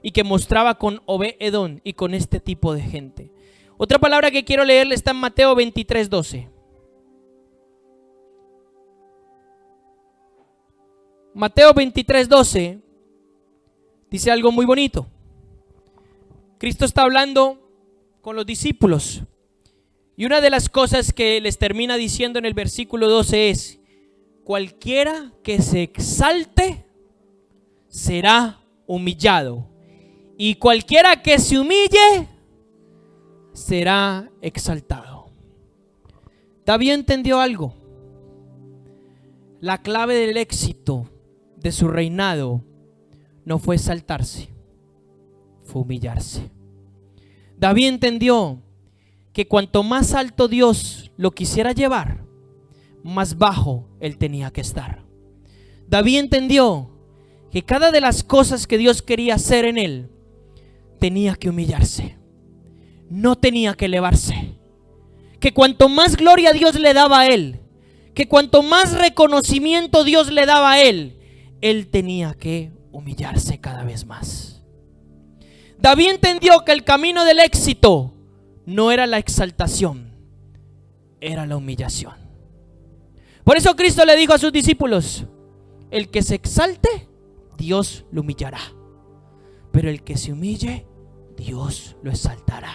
y que mostraba con Obed-Edom y con este tipo de gente. Otra palabra que quiero leerle está en Mateo 23:12. Mateo 23:12 dice algo muy bonito. Cristo está hablando con los discípulos y una de las cosas que les termina diciendo en el versículo 12 es: cualquiera que se exalte será humillado, y cualquiera que se humille será exaltado. David entendió algo. La clave del éxito de su reinado no fue exaltarse, fue humillarse. David entendió que cuanto más alto Dios lo quisiera llevar, más bajo él tenía que estar. David entendió que cada de las cosas que Dios quería hacer en él tenía que humillarse, no tenía que elevarse. Que cuanto más gloria Dios le daba a él, que cuanto más reconocimiento Dios le daba a él tenía que humillarse cada vez más. David entendió que el camino del éxito no era la exaltación, era la humillación. Por eso Cristo le dijo a sus discípulos: el que se exalte, Dios lo humillará, pero el que se humille, Dios lo exaltará,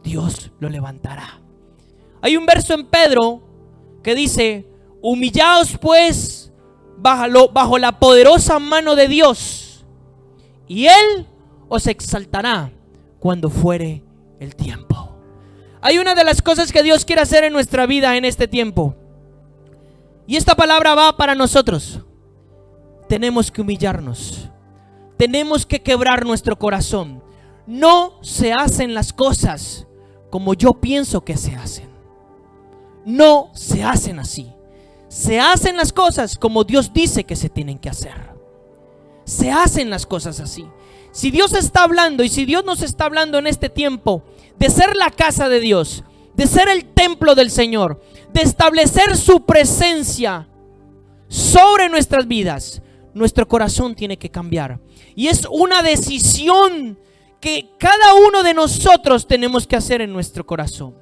Dios lo levantará. Hay un verso en Pedro que dice: humillaos pues bajo la poderosa mano de Dios, y Él os exaltará cuando fuere el tiempo. Hay una de las cosas que Dios quiere hacer en nuestra vida en este tiempo, y esta palabra va para nosotros. Tenemos que humillarnos, tenemos que quebrar nuestro corazón. No se hacen las cosas como yo pienso que se hacen. No se hacen así. Se hacen las cosas como Dios dice que se tienen que hacer. Se hacen las cosas así. Si Dios está hablando y si Dios nos está hablando en este tiempo de ser la casa de Dios, de ser el templo del Señor, de establecer su presencia sobre nuestras vidas, nuestro corazón tiene que cambiar. Y es una decisión que cada uno de nosotros tenemos que hacer en nuestro corazón,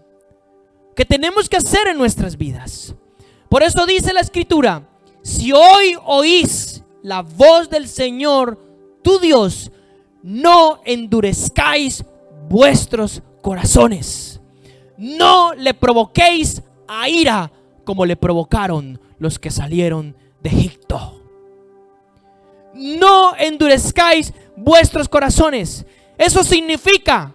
que tenemos que hacer en nuestras vidas. Por eso dice la Escritura: si hoy oís la voz del Señor tu Dios, no endurezcáis vuestros corazones, no le provoquéis a ira como le provocaron los que salieron de Egipto. No endurezcáis vuestros corazones. Eso significa: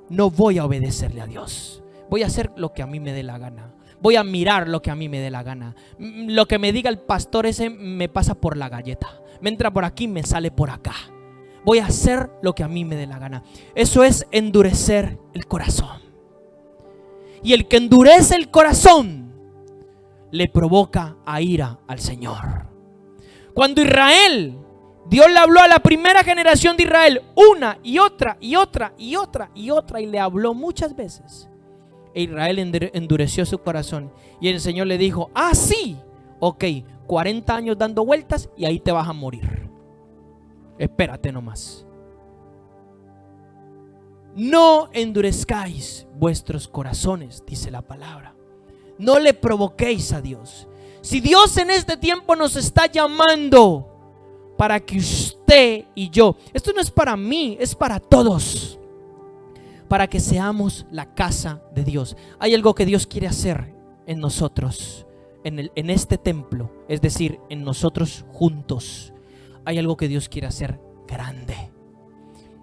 no voy a obedecerle a Dios, voy a hacer lo que a mí me dé la gana, voy a mirar lo que a mí me dé la gana. Lo que me diga el pastor ese me pasa por la galleta, me entra por aquí, me sale por acá. Voy a hacer lo que a mí me dé la gana. Eso es endurecer el corazón. Y el que endurece el corazón le provoca a ira al Señor. Cuando Israel, Dios le habló a la primera generación de Israel una y otra y otra y otra y otra, y le habló muchas veces, e Israel endureció su corazón, y el Señor le dijo: ah, sí, ok, 40 años dando vueltas y ahí te vas a morir, espérate nomás. No endurezcáis vuestros corazones, dice la palabra. No le provoquéis a Dios. Si Dios en este tiempo nos está llamando para que usted y yo, esto no es para mí, es para todos, para que seamos la casa de Dios. Hay algo que Dios quiere hacer en nosotros, en este templo, es decir, en nosotros juntos. Hay algo que Dios quiere hacer grande,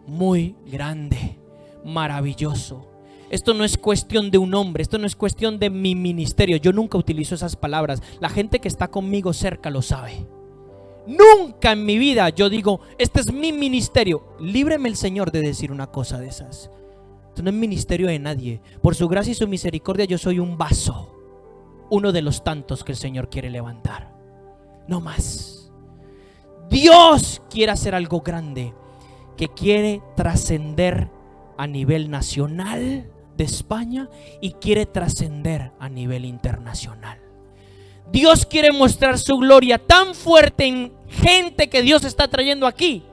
muy grande, maravilloso. Esto no es cuestión de un hombre, esto no es cuestión de mi ministerio. Yo nunca utilizo esas palabras. La gente que está conmigo cerca lo sabe. Nunca en mi vida yo digo: este es mi ministerio. Líbreme el Señor de decir una cosa de esas. Esto no es ministerio de nadie. Por su gracia y su misericordia yo soy un vaso, uno de los tantos que el Señor quiere levantar. No más. Dios quiere hacer algo grande, que quiere trascender a nivel nacional de España y quiere trascender a nivel internacional. Dios quiere mostrar su gloria tan fuerte en gente que Dios está trayendo aquí,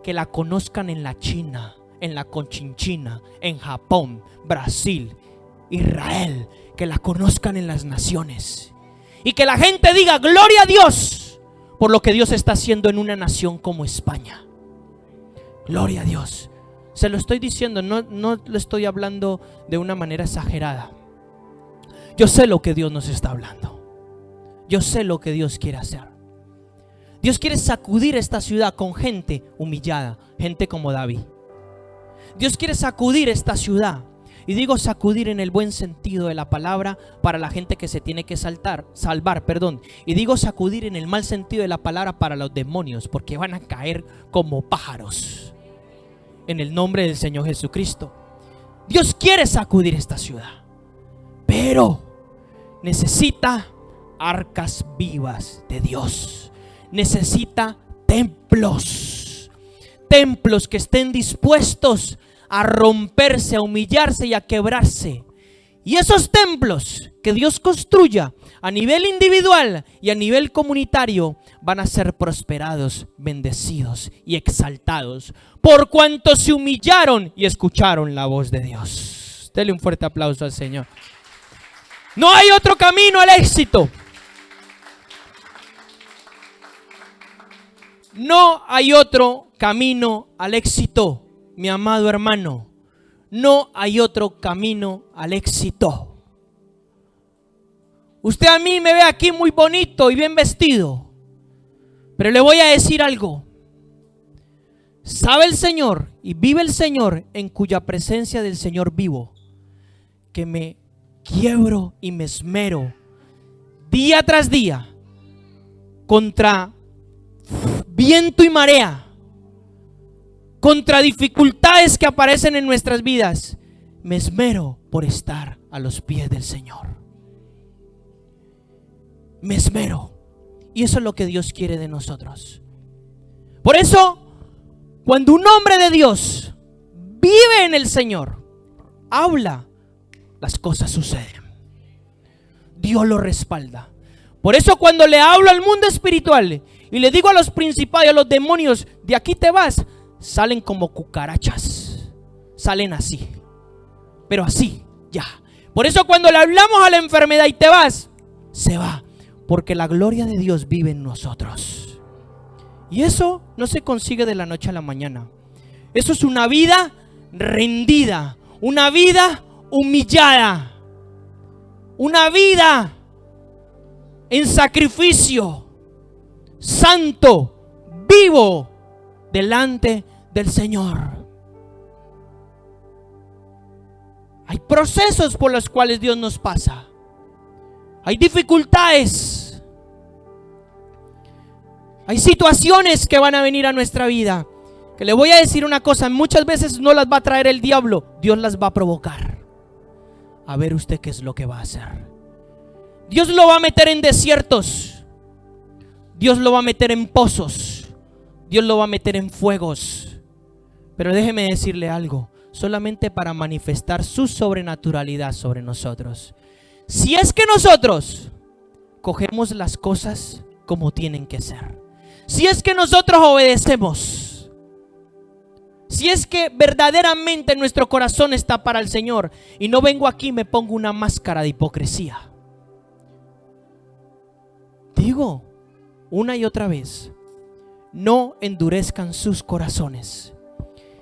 que la conozcan en la China, en la Conchinchina, en Japón, Brasil, Israel, que la conozcan en las naciones. Y que la gente diga gloria a Dios por lo que Dios está haciendo en una nación como España. Gloria a Dios. Se lo estoy diciendo, no lo estoy hablando de una manera exagerada. Yo sé lo que Dios nos está hablando. Yo sé lo que Dios quiere hacer. Dios quiere sacudir esta ciudad con gente humillada, gente como David. Dios quiere sacudir esta ciudad. Y digo sacudir en el buen sentido de la palabra para la gente que se tiene que salvar. Y digo sacudir en el mal sentido de la palabra para los demonios, porque van a caer como pájaros en el nombre del Señor Jesucristo. Dios quiere sacudir esta ciudad, pero necesita arcas vivas de Dios. Necesita templos que estén dispuestos a romperse, a humillarse y a quebrarse. Y esos templos que Dios construya a nivel individual y a nivel comunitario van a ser prosperados, bendecidos y exaltados por cuanto se humillaron y escucharon la voz de Dios. Dele un fuerte aplauso al Señor. No hay otro camino al éxito. No hay otro camino al éxito. Mi amado hermano, no hay otro camino al éxito. Usted a mí me ve aquí muy bonito y bien vestido, pero le voy a decir algo. Sabe el Señor y vive el Señor, en cuya presencia del Señor vivo, que me quiebro y me esmero día tras día contra viento y marea, contra dificultades que aparecen en nuestras vidas. Me esmero por estar a los pies del Señor. Me esmero. Y eso es lo que Dios quiere de nosotros. Por eso, cuando un hombre de Dios vive en el Señor, habla, las cosas suceden. Dios lo respalda. Por eso cuando le hablo al mundo espiritual y le digo a los principados y a los demonios, de aquí te vas, salen como cucarachas. Salen así. Pero así, ya. Por eso cuando le hablamos a la enfermedad y te vas, se va. Porque la gloria de Dios vive en nosotros. Y eso no se consigue de la noche a la mañana. Eso es una vida rendida. Una vida humillada. Una vida en sacrificio. Santo, vivo, delante del Señor. Hay procesos por los cuales Dios nos pasa. Hay dificultades. Hay situaciones que van a venir a nuestra vida. Que le voy a decir una cosa, muchas veces no las va a traer el diablo, Dios las va a provocar. A ver usted qué es lo que va a hacer. Dios lo va a meter en desiertos. Dios lo va a meter en pozos. Dios lo va a meter en fuegos. Pero déjeme decirle algo, solamente para manifestar su sobrenaturalidad sobre nosotros. Si es que nosotros cogemos las cosas como tienen que ser, si es que nosotros obedecemos, si es que verdaderamente nuestro corazón está para el Señor, y no vengo aquí y me pongo una máscara de hipocresía. Digo una y otra vez, no endurezcan sus corazones.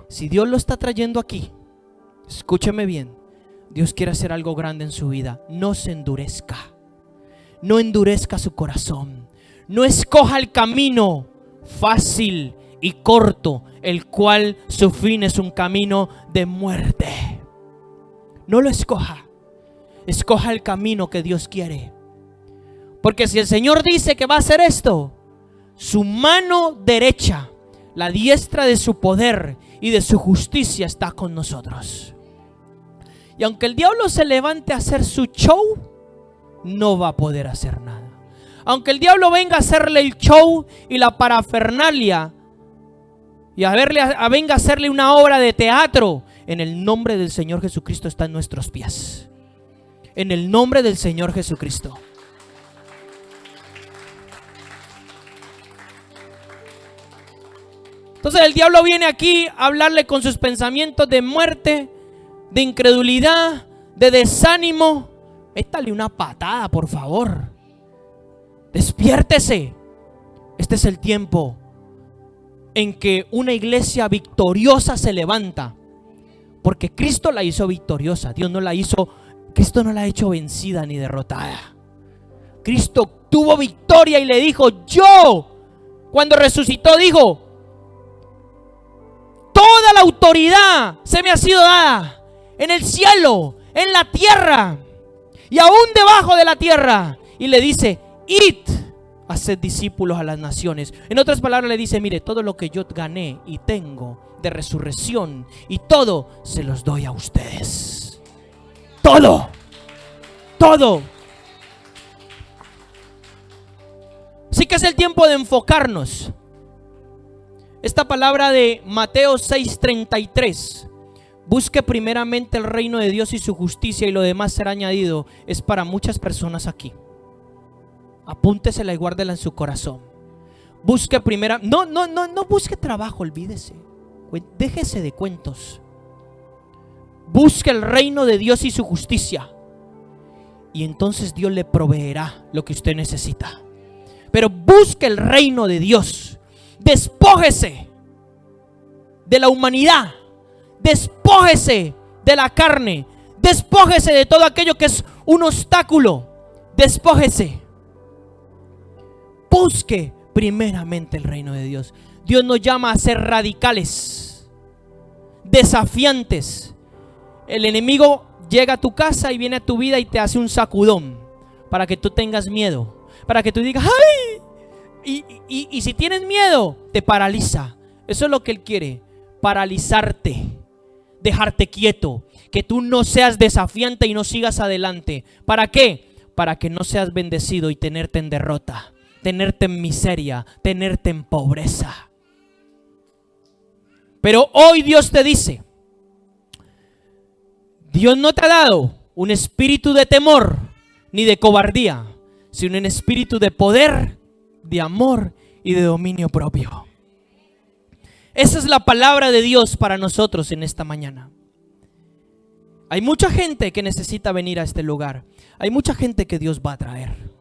Si Dios lo está trayendo aquí, escúcheme bien, Dios quiere hacer algo grande en su vida. No se endurezca. No endurezca su corazón. No escoja el camino fácil y corto, el cual su fin es un camino de muerte. No lo escoja. Escoja el camino que Dios quiere. Porque si el Señor dice que va a hacer esto, su mano derecha, la diestra de su poder y de su justicia está con nosotros. Y aunque el diablo se levante a hacer su show, no va a poder hacer nada. Aunque el diablo venga a hacerle el show y la parafernalia, y venga a hacerle una obra de teatro en el nombre del Señor Jesucristo está en nuestros pies. En el nombre del Señor Jesucristo. Entonces el diablo viene aquí a hablarle con sus pensamientos de muerte, de incredulidad, de desánimo. Métale una patada, por favor. Despiértese. Este es el tiempo en que una iglesia victoriosa se levanta, porque Cristo la hizo victoriosa. Cristo no la ha hecho vencida ni derrotada. Cristo tuvo victoria y le dijo, cuando resucitó dijo, toda la autoridad se me ha sido dada en el cielo, en la tierra y aún debajo de la tierra. Y le dice, id, haced discípulos a las naciones. En otras palabras le dice, mire, todo lo que yo gané y tengo de resurrección y todo, se los doy a ustedes. Todo. Así que es el tiempo de enfocarnos. Esta palabra de Mateo 6:33, busque primeramente el reino de Dios y su justicia y lo demás será añadido, es para muchas personas aquí. Apúntesela y guárdela en su corazón. Busque no busque trabajo, olvídese. Déjese de cuentos. Busque el reino de Dios y su justicia, y entonces Dios le proveerá lo que usted necesita. Pero busque el reino de Dios. Despójese de la humanidad. Despójese de la carne. Despójese de todo aquello que es un obstáculo. Despójese. Busque primeramente el reino de Dios. Dios nos llama a ser radicales, desafiantes. El enemigo llega a tu casa y viene a tu vida y te hace un sacudón para que tú tengas miedo, para que tú digas ¡ay! Y si tienes miedo, te paraliza. Eso es lo que él quiere, paralizarte, dejarte quieto, que tú no seas desafiante y no sigas adelante. ¿Para qué? Para que no seas bendecido y tenerte en derrota, tenerte en miseria, tenerte en pobreza. Pero hoy Dios te dice, Dios no te ha dado un espíritu de temor ni de cobardía, sino un espíritu de poder, de amor y de dominio propio. Esa es la palabra de Dios para nosotros en esta mañana. Hay mucha gente que necesita venir a este lugar. Hay mucha gente que Dios va a traer.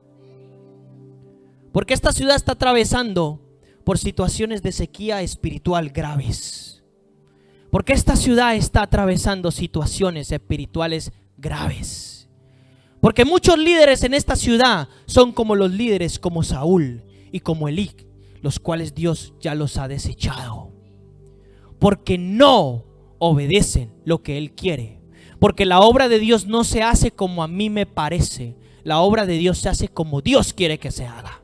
Porque esta ciudad está atravesando por situaciones de sequía espiritual graves. Porque esta ciudad está atravesando situaciones espirituales graves. Porque muchos líderes en esta ciudad son como los líderes como Saúl y como Elí, los cuales Dios ya los ha desechado. Porque no obedecen lo que Él quiere. Porque la obra de Dios no se hace como a mí me parece. La obra de Dios se hace como Dios quiere que se haga.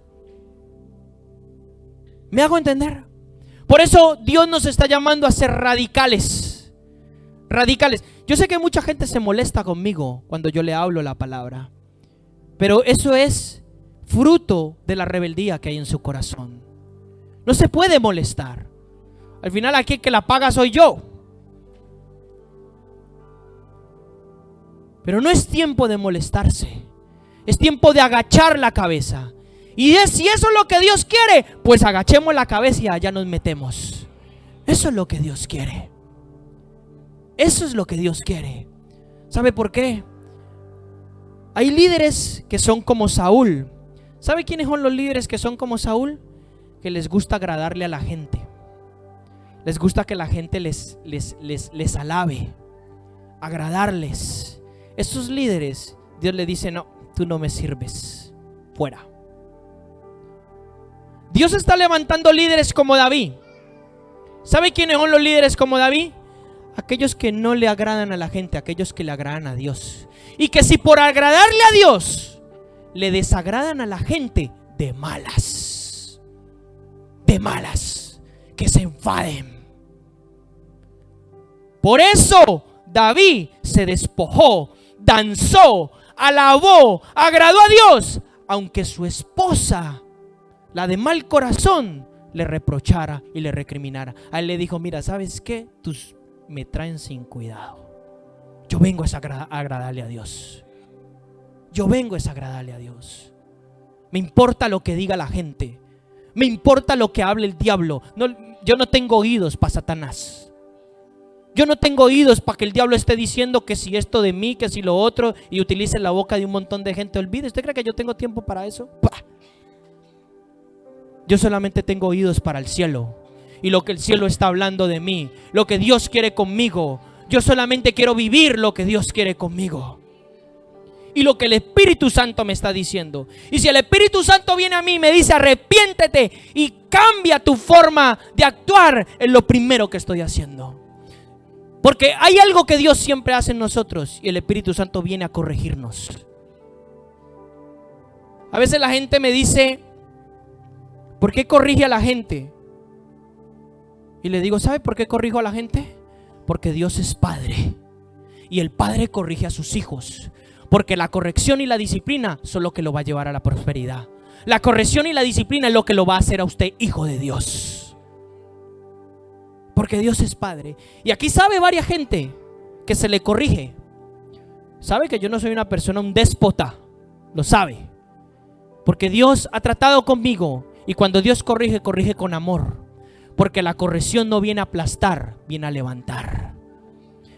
¿Me hago entender? Por eso Dios nos está llamando a ser radicales. Radicales. Yo sé que mucha gente se molesta conmigo cuando yo le hablo la palabra, pero eso es fruto de la rebeldía que hay en su corazón. No se puede molestar. Al final aquí el que la paga soy yo. Pero no es tiempo de molestarse. Es tiempo de agachar la cabeza. Y si eso es lo que Dios quiere, pues agachemos la cabeza y allá nos metemos. Eso es lo que Dios quiere. Eso es lo que Dios quiere. ¿Sabe por qué? Hay líderes que son como Saúl. ¿Sabe quiénes son los líderes que son como Saúl? Que les gusta agradarle a la gente. Les gusta que la gente les alabe, agradarles. Esos líderes, Dios le dice, no, tú no me sirves, fuera. Dios está levantando líderes como David. ¿Sabe quiénes son los líderes como David? Aquellos que no le agradan a la gente, aquellos que le agradan a Dios. Y que si por agradarle a Dios le desagradan a la gente, de malas, que se enfaden. Por eso David se despojó, danzó, alabó, agradó a Dios, aunque su esposa, la de mal corazón, le reprochara y le recriminara. A él le dijo, mira, ¿sabes qué? me traen sin cuidado. Yo vengo a agradarle a Dios. Yo vengo a agradarle a Dios. Me importa lo que diga la gente. Me importa lo que hable el diablo. Yo no tengo oídos para Satanás. Yo no tengo oídos para que el diablo esté diciendo que si esto de mí, que si lo otro, y utilice la boca de un montón de gente. Olvide, ¿usted cree que yo tengo tiempo para eso? ¡Pah! Yo solamente tengo oídos para el cielo y lo que el cielo está hablando de mí, lo que Dios quiere conmigo. Yo solamente quiero vivir lo que Dios quiere conmigo y lo que el Espíritu Santo me está diciendo. Y si el Espíritu Santo viene a mí y me dice arrepiéntete y cambia tu forma de actuar, es lo primero que estoy haciendo. Porque hay algo que Dios siempre hace en nosotros y el Espíritu Santo viene a corregirnos. A veces la gente me dice, ¿por qué corrige a la gente? Y le digo, ¿sabe por qué corrijo a la gente? Porque Dios es Padre y el Padre corrige a sus hijos. Porque la corrección y la disciplina son lo que lo va a llevar a la prosperidad. La corrección y la disciplina es lo que lo va a hacer a usted hijo de Dios. Porque Dios es Padre. Y aquí sabe varias gente que se le corrige. Sabe que yo no soy una persona, un déspota. Lo sabe. Porque Dios ha tratado conmigo. Y cuando Dios corrige, corrige con amor. Porque la corrección no viene a aplastar, viene a levantar.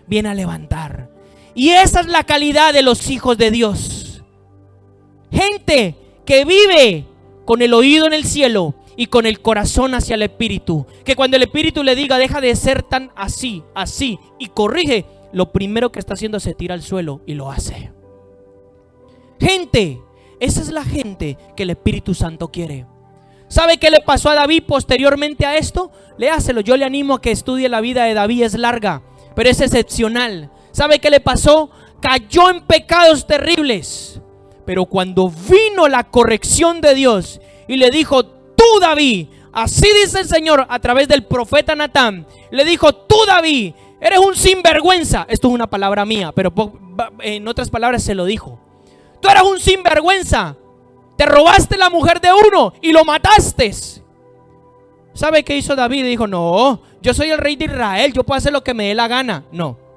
Viene a levantar. Y esa es la calidad de los hijos de Dios. Gente que vive con el oído en el cielo y con el corazón hacia el Espíritu. Que cuando el Espíritu le diga deja de ser tan así, así y corrige, lo primero que está haciendo es se tira al suelo y lo hace. Gente, esa es la gente que el Espíritu Santo quiere. ¿Sabe qué le pasó a David posteriormente a esto? Léaselo, yo le animo a que estudie la vida de David, es larga, pero es excepcional. ¿Sabe qué le pasó? Cayó en pecados terribles. Pero cuando vino la corrección de Dios y le dijo, tú David, así dice el Señor a través del profeta Natán, le dijo, tú David, eres un sinvergüenza. Esto es una palabra mía, pero en otras palabras se lo dijo. Tú eres un sinvergüenza. Te robaste la mujer de uno y lo mataste. ¿Sabe qué hizo David? Dijo, no, yo soy el rey de Israel, yo puedo hacer lo que me dé la gana. No.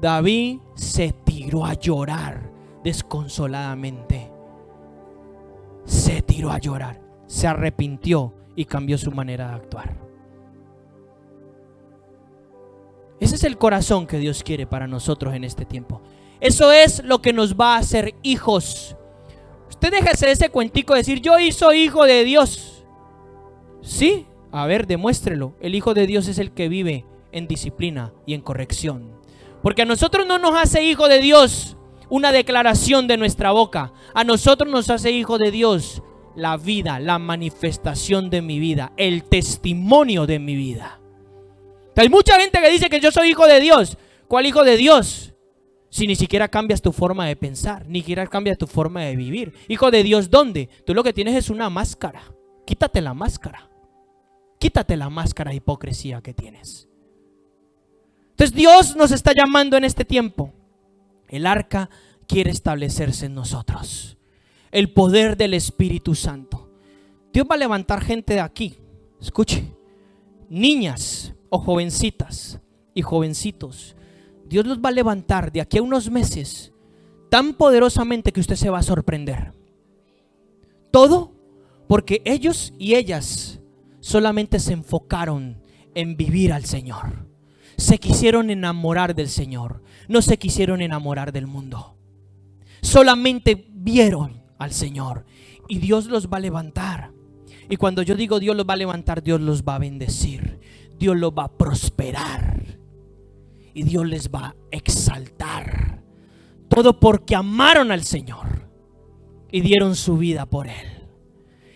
David se tiró a llorar desconsoladamente. Se tiró a llorar. Se arrepintió y cambió su manera de actuar. Ese es el corazón que Dios quiere para nosotros en este tiempo. Eso es lo que nos va a hacer hijos. Usted déjese de ese cuentico de decir, yo soy hijo de Dios. Sí, a ver, demuéstrelo. El hijo de Dios es el que vive en disciplina y en corrección. Porque a nosotros no nos hace hijo de Dios una declaración de nuestra boca. A nosotros nos hace hijo de Dios la vida, la manifestación de mi vida, el testimonio de mi vida. Hay mucha gente que dice que yo soy hijo de Dios. ¿Cuál hijo de Dios? Si ni siquiera cambias tu forma de pensar, ni siquiera cambias tu forma de vivir. Hijo de Dios, ¿dónde? Tú lo que tienes es una máscara. Quítate la máscara. Quítate la máscara de hipocresía que tienes. Entonces Dios nos está llamando en este tiempo. El arca quiere establecerse en nosotros. El poder del Espíritu Santo. Dios va a levantar gente de aquí. Escuche. Niñas o jovencitas y jovencitos. Dios los va a levantar de aquí a unos meses tan poderosamente que usted se va a sorprender. Todo porque ellos y ellas solamente se enfocaron en vivir al Señor. Se quisieron enamorar del Señor, no se quisieron enamorar del mundo. Solamente vieron al Señor y Dios los va a levantar. Y cuando yo digo Dios los va a levantar, Dios los va a bendecir, Dios los va a prosperar. Y Dios les va a exaltar. Todo porque amaron al Señor y dieron su vida por Él.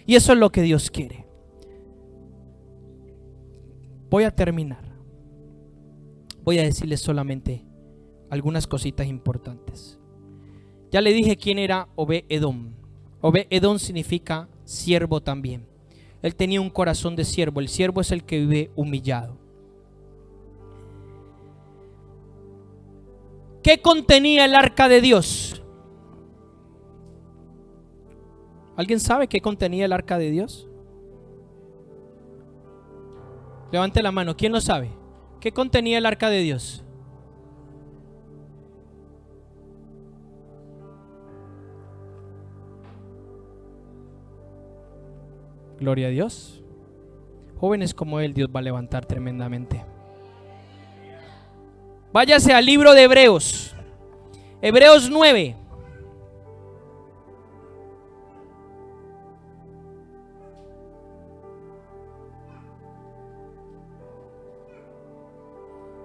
Y eso es lo que Dios quiere. Voy a terminar. Voy a decirles solamente algunas cositas importantes. Ya le dije quién era Obed-Edom. Obed-Edom significa siervo también. Él tenía un corazón de siervo. El siervo es el que vive humillado. ¿Qué contenía el arca de Dios? ¿Alguien sabe qué contenía el arca de Dios? Levante la mano, ¿quién lo sabe? ¿Qué contenía el arca de Dios? Gloria a Dios. Jóvenes como él, Dios va a levantar tremendamente. Váyase al libro de Hebreos. Hebreos 9.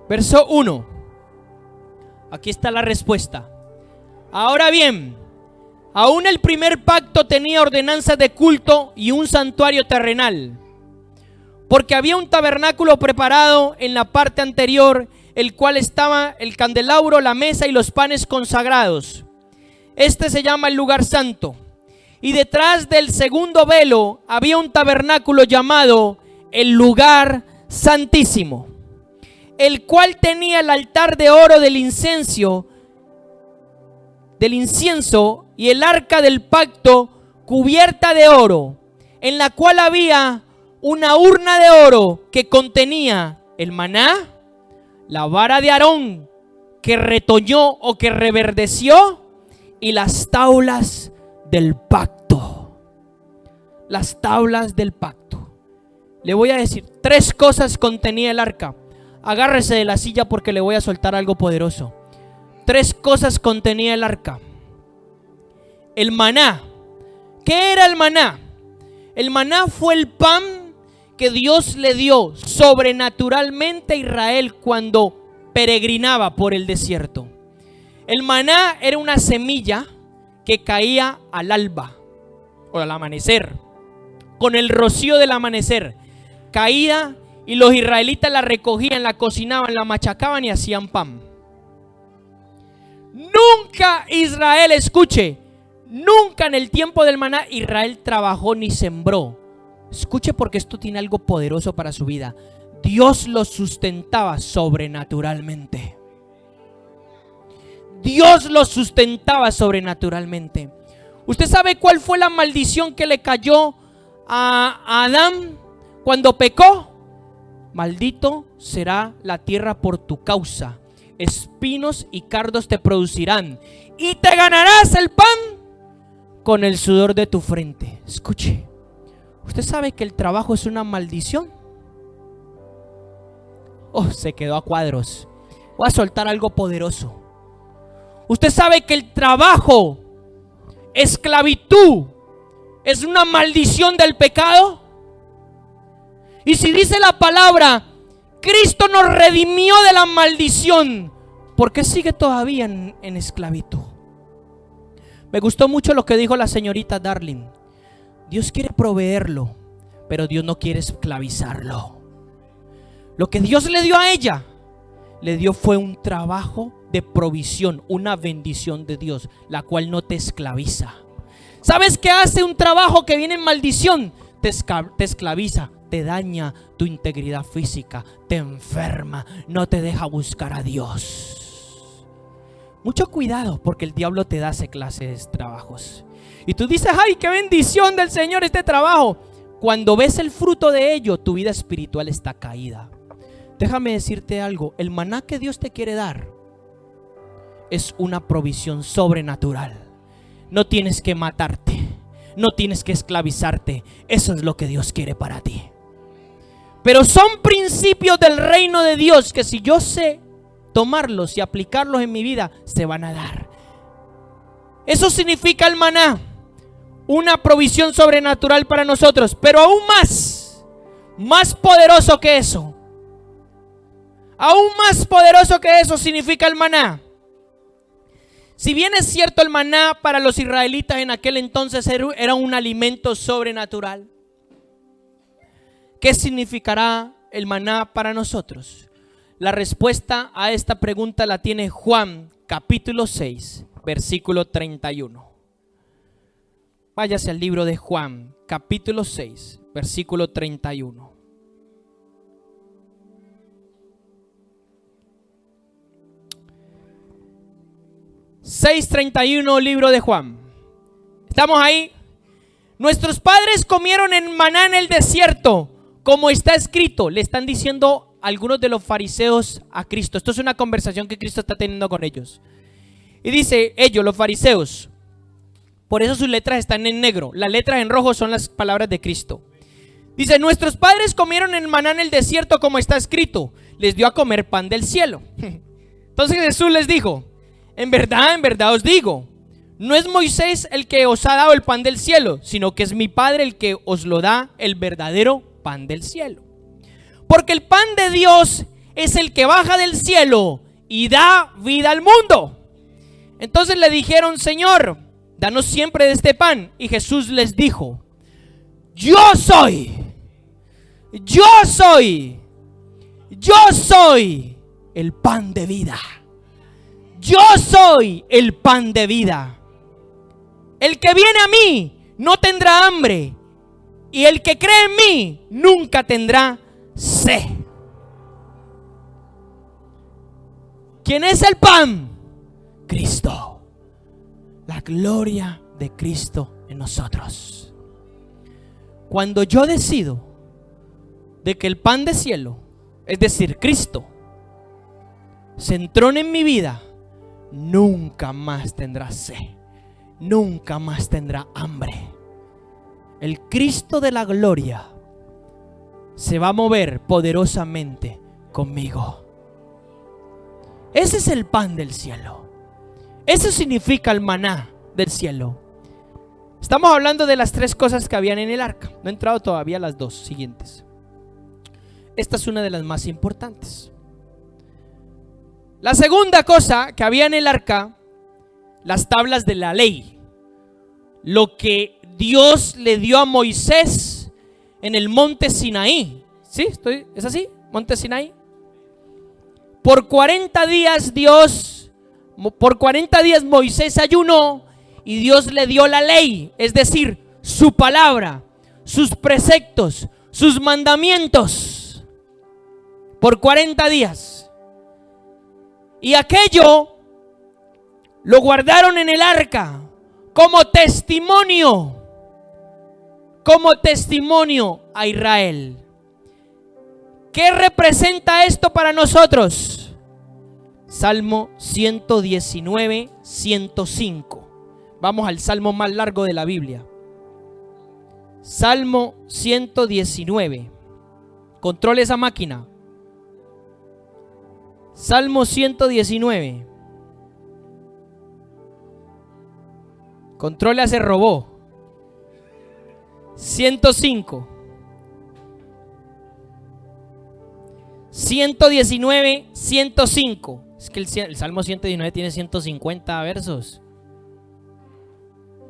Verso 1. Aquí está la respuesta. Ahora bien, aún el primer pacto tenía ordenanzas de culto y un santuario terrenal, porque había un tabernáculo preparado en la parte anterior, el cual estaba el candelabro, la mesa y los panes consagrados. Este se llama el lugar santo. Y detrás del segundo velo había un tabernáculo llamado el lugar santísimo, el cual tenía el altar de oro del incienso y el arca del pacto cubierta de oro, en la cual había una urna de oro que contenía el maná, la vara de Aarón que retoñó o que reverdeció, y las tablas del pacto. Las tablas del pacto. Le voy a decir 3 cosas contenía el arca. Agárrese de la silla porque le voy a soltar algo poderoso. 3 cosas contenía el arca. El maná. ¿Qué era el maná? El maná fue el pan que Dios le dio sobrenaturalmente a Israel cuando peregrinaba por el desierto. El maná era una semilla que caía al alba o al amanecer, con el rocío del amanecer. Caía y los israelitas la recogían, la cocinaban, la machacaban y hacían pan. Nunca Israel, escuche, nunca en el tiempo del maná Israel trabajó ni sembró. Escuche, porque esto tiene algo poderoso para su vida. Dios los sustentaba sobrenaturalmente. Dios los sustentaba sobrenaturalmente. ¿Usted sabe cuál fue la maldición que le cayó a Adán cuando pecó? Maldito será la tierra por tu causa. Espinos y cardos te producirán, y te ganarás el pan con el sudor de tu frente. Escuche, ¿usted sabe que el trabajo es una maldición? Oh, se quedó a cuadros. Voy a soltar algo poderoso. ¿Usted sabe que el trabajo, esclavitud, es una maldición del pecado? Y si dice la palabra, Cristo nos redimió de la maldición, ¿por qué sigue todavía en esclavitud? Me gustó mucho lo que dijo la señorita Darling. Dios quiere proveerlo, pero Dios no quiere esclavizarlo. Lo que Dios le dio a ella, le dio fue un trabajo de provisión, una bendición de Dios, la cual no te esclaviza. ¿Sabes qué hace un trabajo que viene en maldición? Te esclaviza, te daña tu integridad física, te enferma, no te deja buscar a Dios. Mucho cuidado, porque el diablo te da esa clase de trabajos. Y tú dices, ay, qué bendición del Señor este trabajo. Cuando ves el fruto de ello, tu vida espiritual está caída. Déjame decirte algo, el maná que Dios te quiere dar es una provisión sobrenatural. No tienes que matarte, no tienes que esclavizarte. Eso es lo que Dios quiere para ti. Pero son principios del reino de Dios que si yo sé tomarlos y aplicarlos en mi vida, se van a dar. Eso significa el maná, una provisión sobrenatural para nosotros. Pero aún más poderoso que eso, aún más poderoso que eso significa el maná. Si bien es cierto, el maná para los israelitas en aquel entonces era un alimento sobrenatural, ¿qué significará el maná para nosotros? La respuesta a esta pregunta la tiene Juan capítulo 6, versículo 31. Váyase al libro de Juan capítulo 6, versículo 31. (6:31) libro de Juan. ¿Estamos ahí? Nuestros padres comieron en maná en el desierto, como está escrito. Le están diciendo algunos de los fariseos a Cristo. Esto es una conversación que Cristo está teniendo con ellos. Y dice ellos, los fariseos, por eso sus letras están en negro. Las letras en rojo son las palabras de Cristo. Dice, nuestros padres comieron el maná en el desierto como está escrito. Les dio a comer pan del cielo. Entonces Jesús les dijo, en verdad os digo, no es Moisés el que os ha dado el pan del cielo, sino que es mi Padre el que os lo da, el verdadero pan del cielo. Porque el pan de Dios es el que baja del cielo y da vida al mundo. Entonces le dijeron, Señor, danos siempre de este pan. Y Jesús les dijo, yo soy el pan de vida. Yo soy el pan de vida. El que viene a mí no tendrá hambre, y el que cree en mí nunca tendrá sed. ¿Quién es el pan? Cristo. La gloria de Cristo en nosotros. Cuando yo decido de que el pan del cielo, es decir, Cristo, se entrone en mi vida, nunca más tendrá sed, nunca más tendrá hambre. El Cristo de la gloria se va a mover poderosamente conmigo. Ese es el pan del cielo. Eso significa el maná del cielo. Estamos hablando de las tres cosas que habían en el arca. No he entrado todavía a las dos siguientes. Esta es una de las más importantes. La segunda cosa que había en el arca, las tablas de la ley. Lo que Dios le dio a Moisés en el monte Sinaí. ¿Sí? ¿Es así? ¿Monte Sinaí? Por 40 días Moisés ayunó y Dios le dio la ley, es decir, su palabra, sus preceptos, sus mandamientos. Por 40 días. Y aquello lo guardaron en el arca como testimonio a Israel. ¿Qué representa esto para nosotros? Salmo 119, 105. Vamos al salmo más largo de la Biblia. Salmo 119. Controle esa máquina. Salmo 119. Controle a ese robot. 105. 119, 105. Es que el Salmo 119 tiene 150 versos.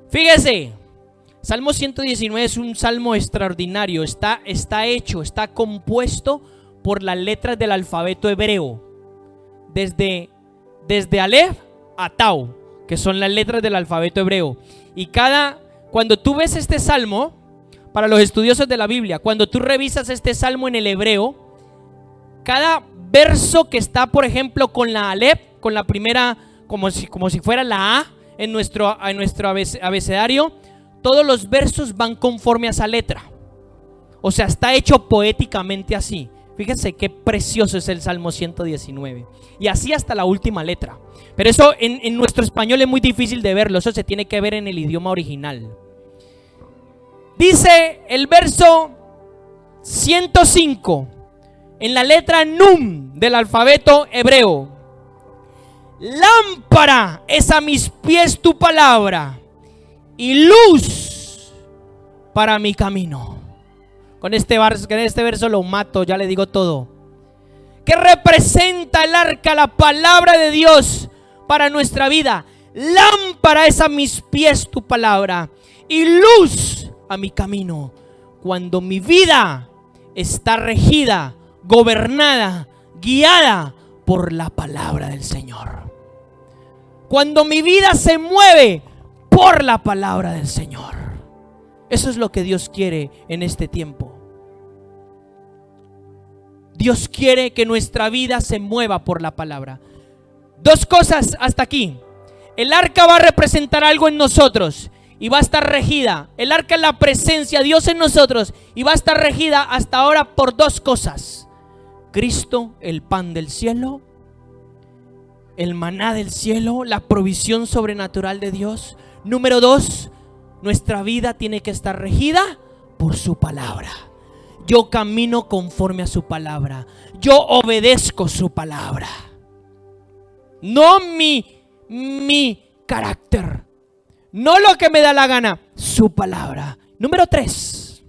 Fíjese, Salmo 119 es un salmo extraordinario. Está compuesto por las letras del alfabeto hebreo. Desde Aleph a Tau, que son las letras del alfabeto hebreo. Y cuando tú ves este salmo, para los estudiosos de la Biblia, cuando tú revisas este salmo en el hebreo, cada verso que está, por ejemplo, con la Aleph, con la primera, como si fuera la A en nuestro abecedario, todos los versos van conforme a esa letra. O sea, está hecho poéticamente así. Fíjense qué precioso es el Salmo 119. Y así hasta la última letra. Pero eso en nuestro español es muy difícil de verlo. Eso se tiene que ver en el idioma original. Dice el verso 105 en la letra Nun del alfabeto hebreo: lámpara es a mis pies tu palabra y luz para mi camino. Con este verso lo mato, ya le digo todo. ¿Qué representa el arca? La palabra de Dios para nuestra vida. Lámpara es a mis pies tu palabra y luz a mi camino. Cuando mi vida está regida, gobernada, guiada por la palabra del Señor. Cuando mi vida se mueve por la palabra del Señor. Eso es lo que Dios quiere en este tiempo. Dios quiere que nuestra vida se mueva por la palabra. Dos cosas hasta aquí. El arca va a representar algo en nosotros y va a estar regida. El arca es la presencia de Dios en nosotros y va a estar regida hasta ahora por dos cosas: Cristo, el pan del cielo, el maná del cielo, la provisión sobrenatural de Dios. Número 2, nuestra vida tiene que estar regida por su palabra. Yo camino conforme a su palabra. Yo obedezco su palabra. No mi carácter. No lo que me da la gana. Su palabra. Número 3.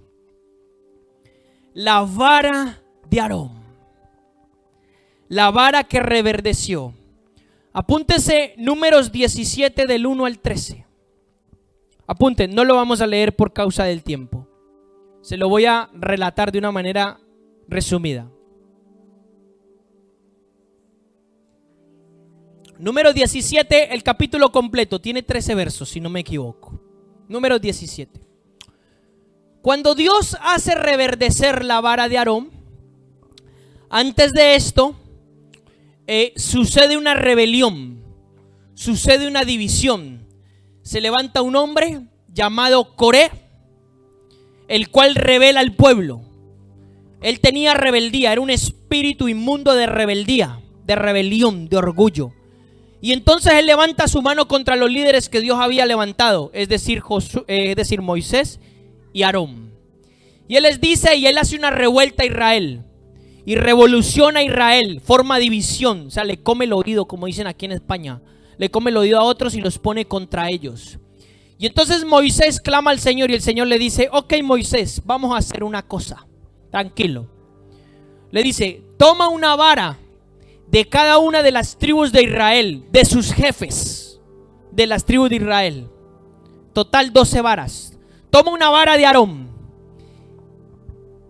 La vara de Aarón. La vara que reverdeció. Apúntese Números 17 del 1 al 13. Apunten, no lo vamos a leer por causa del tiempo. Se lo voy a relatar de una manera resumida. Número 17, el capítulo completo, tiene 13 versos, si no me equivoco. Número 17. Cuando Dios hace reverdecer la vara de Aarón, antes de esto, sucede una rebelión, sucede una división. Se levanta un hombre llamado Coré, el cual rebela al pueblo. Él tenía rebeldía, era un espíritu inmundo de rebeldía, de rebelión, de orgullo. Y entonces él levanta su mano contra los líderes que Dios había levantado, es decir, Moisés y Aarón. Y él les dice, y él hace una revuelta a Israel, y revoluciona a Israel, forma división, o sea, le come el oído, como dicen aquí en España, le come el oído a otros y los pone contra ellos. Y entonces Moisés clama al Señor y el Señor le dice, ok Moisés, vamos a hacer una cosa, tranquilo. Le dice, toma una vara de cada una de las tribus de Israel, de sus jefes de las tribus de Israel, total 12 varas. Toma una vara de Aarón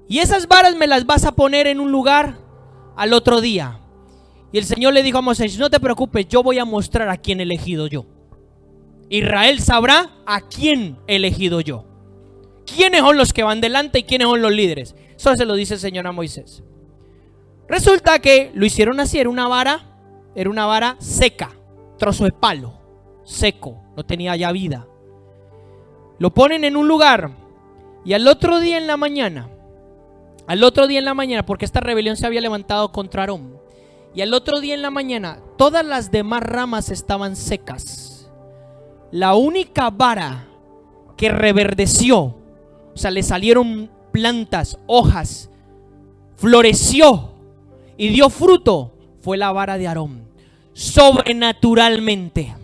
y esas varas me las vas a poner en un lugar al otro día. Y el Señor le dijo a Moisés, no te preocupes, yo voy a mostrar a quién he elegido yo. Israel sabrá a quién he elegido yo. ¿Quiénes son los que van delante y quiénes son los líderes? Eso se lo dice el Señor a Moisés. Resulta que lo hicieron así, era una vara seca, trozo de palo, seco, no tenía ya vida. Lo ponen en un lugar y al otro día en la mañana, porque esta rebelión se había levantado contra Aarón, y al otro día en la mañana todas las demás ramas estaban secas. La única vara que reverdeció, o sea, le salieron plantas, hojas, floreció y dio fruto, fue la vara de Aarón, sobrenaturalmente.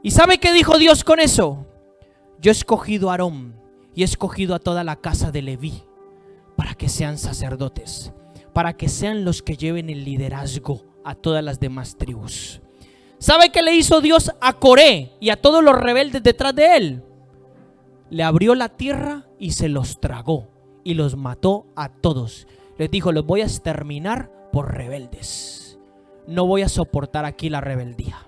¿Y sabe qué dijo Dios con eso? Yo he escogido a Aarón y he escogido a toda la casa de Leví para que sean sacerdotes, para que sean los que lleven el liderazgo a todas las demás tribus. ¿Sabe qué le hizo Dios a Coré y a todos los rebeldes detrás de él? Le abrió la tierra y se los tragó y los mató a todos. Les dijo, los voy a exterminar por rebeldes. No voy a soportar aquí la rebeldía.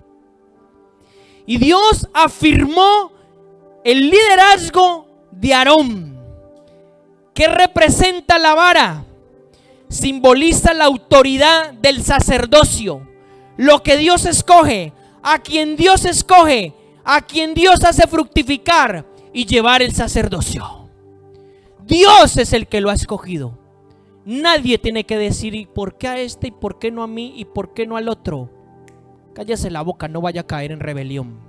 Y Dios afirmó el liderazgo de Aarón. ¿Qué representa la vara? Simboliza la autoridad del sacerdocio. Lo que Dios escoge, a quien Dios escoge, a quien Dios hace fructificar y llevar el sacerdocio. Dios es el que lo ha escogido. Nadie tiene que decir, ¿y por qué a este? ¿Y por qué no a mí? ¿Y por qué no al otro? Cállese la boca, no vaya a caer en rebelión,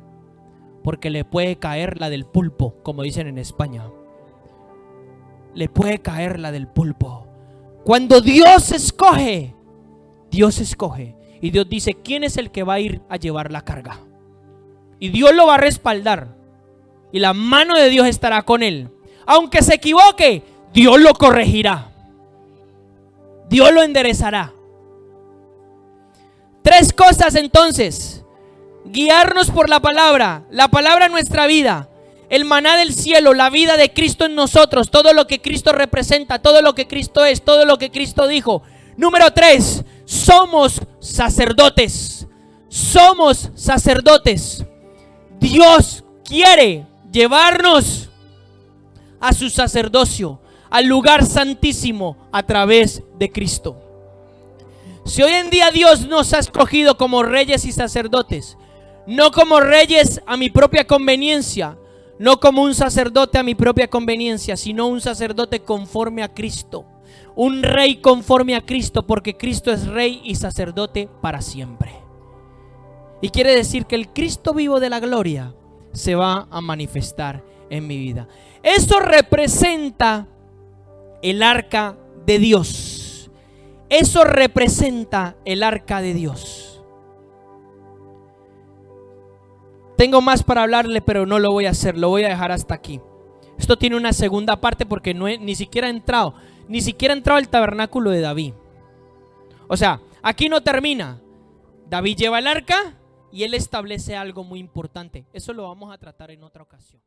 porque le puede caer la del pulpo, como dicen en España. Le puede caer la del pulpo. Cuando Dios escoge, y Dios dice, ¿quién es el que va a ir a llevar la carga? Y Dios lo va a respaldar. Y la mano de Dios estará con él. Aunque se equivoque, Dios lo corregirá. Dios lo enderezará. 3 cosas entonces: guiarnos por la palabra en nuestra vida, el maná del cielo, la vida de Cristo en nosotros, todo lo que Cristo representa, todo lo que Cristo es, todo lo que Cristo dijo. Número 3, somos sacerdotes. Somos sacerdotes. Dios quiere llevarnos a su sacerdocio, al lugar santísimo a través de Cristo. Si hoy en día Dios nos ha escogido como reyes y sacerdotes, no como reyes a mi propia conveniencia, no como un sacerdote a mi propia conveniencia, sino un sacerdote conforme a Cristo, Un rey conforme a Cristo, porque Cristo es rey y sacerdote para siempre. Y quiere decir que el Cristo vivo de la gloria se va a manifestar en mi vida. Eso representa el arca de Dios. Eso representa el arca de Dios. Tengo más para hablarle, pero no lo voy a hacer, lo voy a dejar hasta aquí. Esto tiene una segunda parte porque ni siquiera ha entrado al tabernáculo de David. O sea, aquí no termina. David lleva el arca y él establece algo muy importante. Eso lo vamos a tratar en otra ocasión.